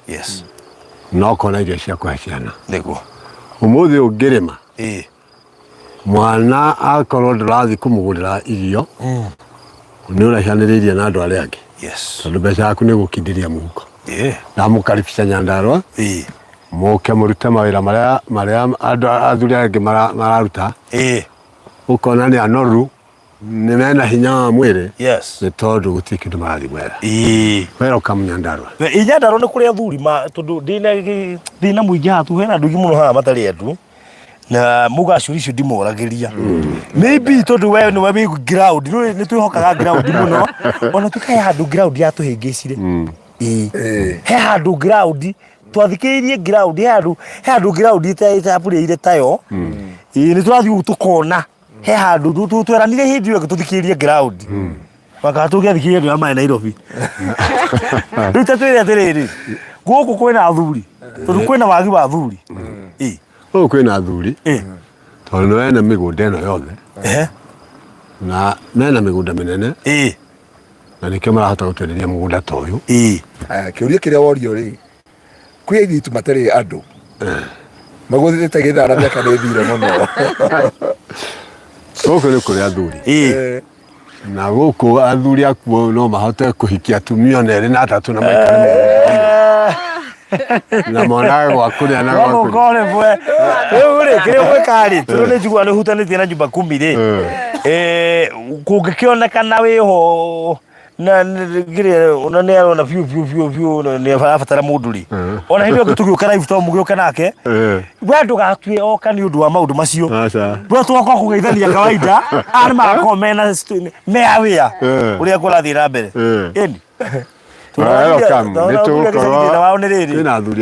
S4: no ũkona irio cia kũhe ciana. Ũmũthĩ ũngĩrĩma mwana akorwo ndũrathiĩ kũmũgũrĩra irio nĩ ũrehanĩrĩirie na andũ arĩa angĩ tondũ mbeca yaku nĩ gũkindĩria mũhuko. Ndamũkaribisha Nyandarua mũke mũrute mawĩra marĩa andũ athuri angĩ mararuta ũkona nĩ anoru nĩ mena hinya wa mwĩrĩ nĩ tondũ gũtirĩ kĩndũ marathiĩ mwera. Welcome Nyandarua.
S1: Nyandarua nĩ kũrĩa athuri tondũ ndĩna mũingĩ hatu hena andũ aingĩ mũno haha matarĩ andũ na mugacuri icio ndimoragĩria maybe tondũ we nĩ wĩ ground nĩ twĩhokaga ground mũno ona tukahe handũ ground ya tũhĩngĩcire he handũ ground twathikĩrĩrie ground he handũ ground ĩtapũrĩire tayo nĩ tũrathiĩ tũkona he handũ tweranire hĩndĩ ĩyo tũthikĩrĩrie ground maka tũgĩathikĩrĩrie andũ a Nairobi rĩu ta twĩre atĩrĩrĩ gũkũ kwĩna athuri tondũ kwĩna wagi wa athuri
S4: gũkũ kwĩna athuri tondũ nĩ wena mĩgũnda ĩno yothe na mena mĩgũnda mĩnene na nĩkĩo marahota gũtwenderia mũgũnda ta ũyũ.
S2: Kĩũria kĩrĩa worio rĩ kwĩ airĩtu matarĩ andũ magũthĩte gĩthara mĩaka nĩ thire mũno.
S4: Gũkũ nĩ kũrĩ athuri na gũkũ athuri akuo no mahote kũhikia atumia erĩ na atatũ na maikare na monaga gwa kũrĩa na gwa kũrĩa.
S1: Kore bwe rĩu rĩ kĩrĩa gwĩkarĩ tondũ nĩ njiguaga nĩ hutanĩtie na nyũmba 10 rĩ kũngĩkĩonekana wĩho na ngire ona nĩ arona biu nĩ abatara mũndũ rĩ ona hĩndĩ ĩyo tũgĩũka live to mũgĩũka nake we ndũgatue oka nĩ ũndũ wa maũndũ macio we twoka kũgeithania kawaida arĩ magakorwo mea wĩa ũrĩa kũrathiĩ na mbere ĩni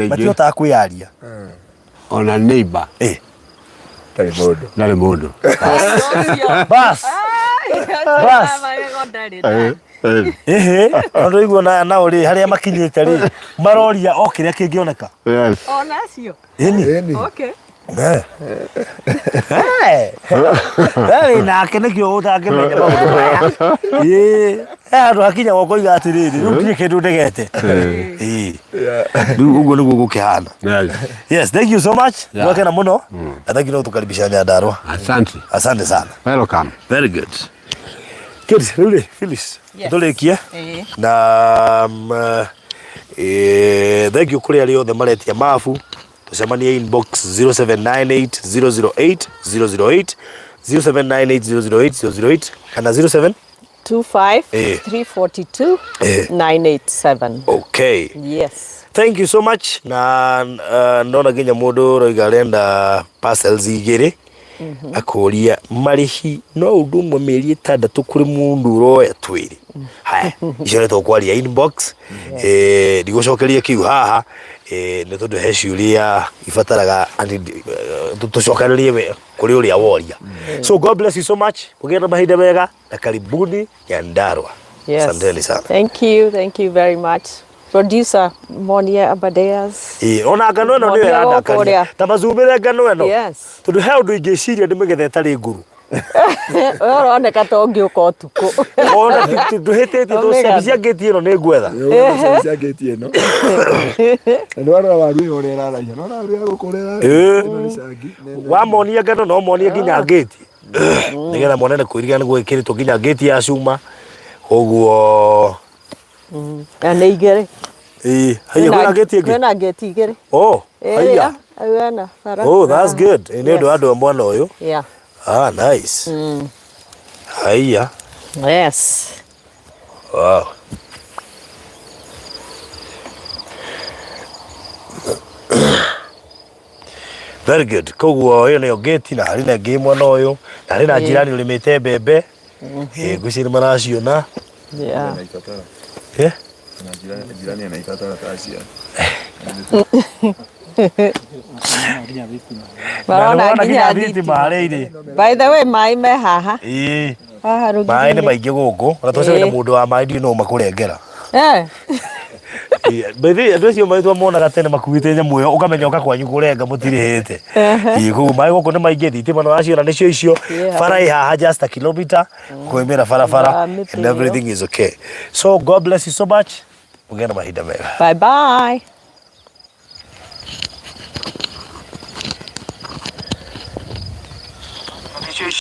S1: matihotaga kwĩyaria
S4: ona neighbor ndarĩ mũndũ
S1: bas andũ igua na ũrĩ harĩa makinyĩte rĩ maroria o kĩrĩa kĩngĩoneka
S3: onacio
S1: okay nake nĩkĩo ũtangĩmenya maũndũ maya andũ hakinya wokoiga atĩrĩrĩ rĩu ndirĩ kĩndũ ndegete rĩu ũguo nĩguo gũkĩhana. Yes, thank you so much mwakena mũno na thank you no tukaribisha Nyandarua. Asante sana.
S4: Welcome.
S1: Very good. Good. Rĩu Phyllis tũrĩkie na thank you kũrĩ arĩa othe maretia mabu tucemanie inbox 0798008008 0798008008 kana 0725 342 987. Okay. Yes. Thank you so much na ndona nginya mũndũ roiga arenda parcels igĩrĩ akũria marĩhi no ũndũ ũmwe mĩeri 6 kũrĩ mũndũ ũroya twĩrĩ haya icio nĩ tũkwaria inbox ndigũcokeria kiu haha nĩ tondũ he ciũria ibataraga tũcokanĩrie kũrĩ ũrĩa woria. So God bless you so much ũgĩe na mahinda mega na karibuni Nyandarua. Asanteni sana. Thank you very much. Producer Monia Abadeas. Ona ngano ĩno nĩyo ĩrandakaria ta mazumĩre ngano ĩno tondũ he ũndũ ingĩciria ndĩmĩgethe ĩtarĩ nguru ũroneka ta ũngĩũka ũtukũ ona ndũhĩtĩtie tũcia ngĩti ĩno nĩ ngwetha cia ngĩti ĩno nĩ warora waru ĩyo ũrĩa ĩraraiha no waru ya gũkũrĩra wamonia ngano no monie nginya ngĩti nĩgetha monene kwĩriga nĩ gwĩkĩrĩtwo nginya ngĩti ya cuma ũguo na nĩ igĩrĩ kwĩna ngĩti igĩrĩ haiya oh that's good nĩ ũndũ wa andũ a mwana ũyũ nice haiya yes wow very good koguo ĩyo nĩyo ngĩti na harĩ na ngĩ mwana ũyũ na harĩ na njirani ũrĩmĩte mbembe ngwĩciria nĩmaraciona jirani anaipata kazi Marona nginya thiti mareire. By the way mai me haha. Mai nĩ maingĩ gũkũ. Ona tũcere mũndũ wa mai ndio no makũrengera. Baby adocio maitwa mona gatene makuite nyamu yo ukamenya ukakwanyu kurenga mutirihite. Iko mai goko ne maige thitima no acio na nicio icio. Farai haha just a kilometer kuemera farafara and everything is okay. So God bless you so much. Ugenda mahinda mega.
S3: Bye bye.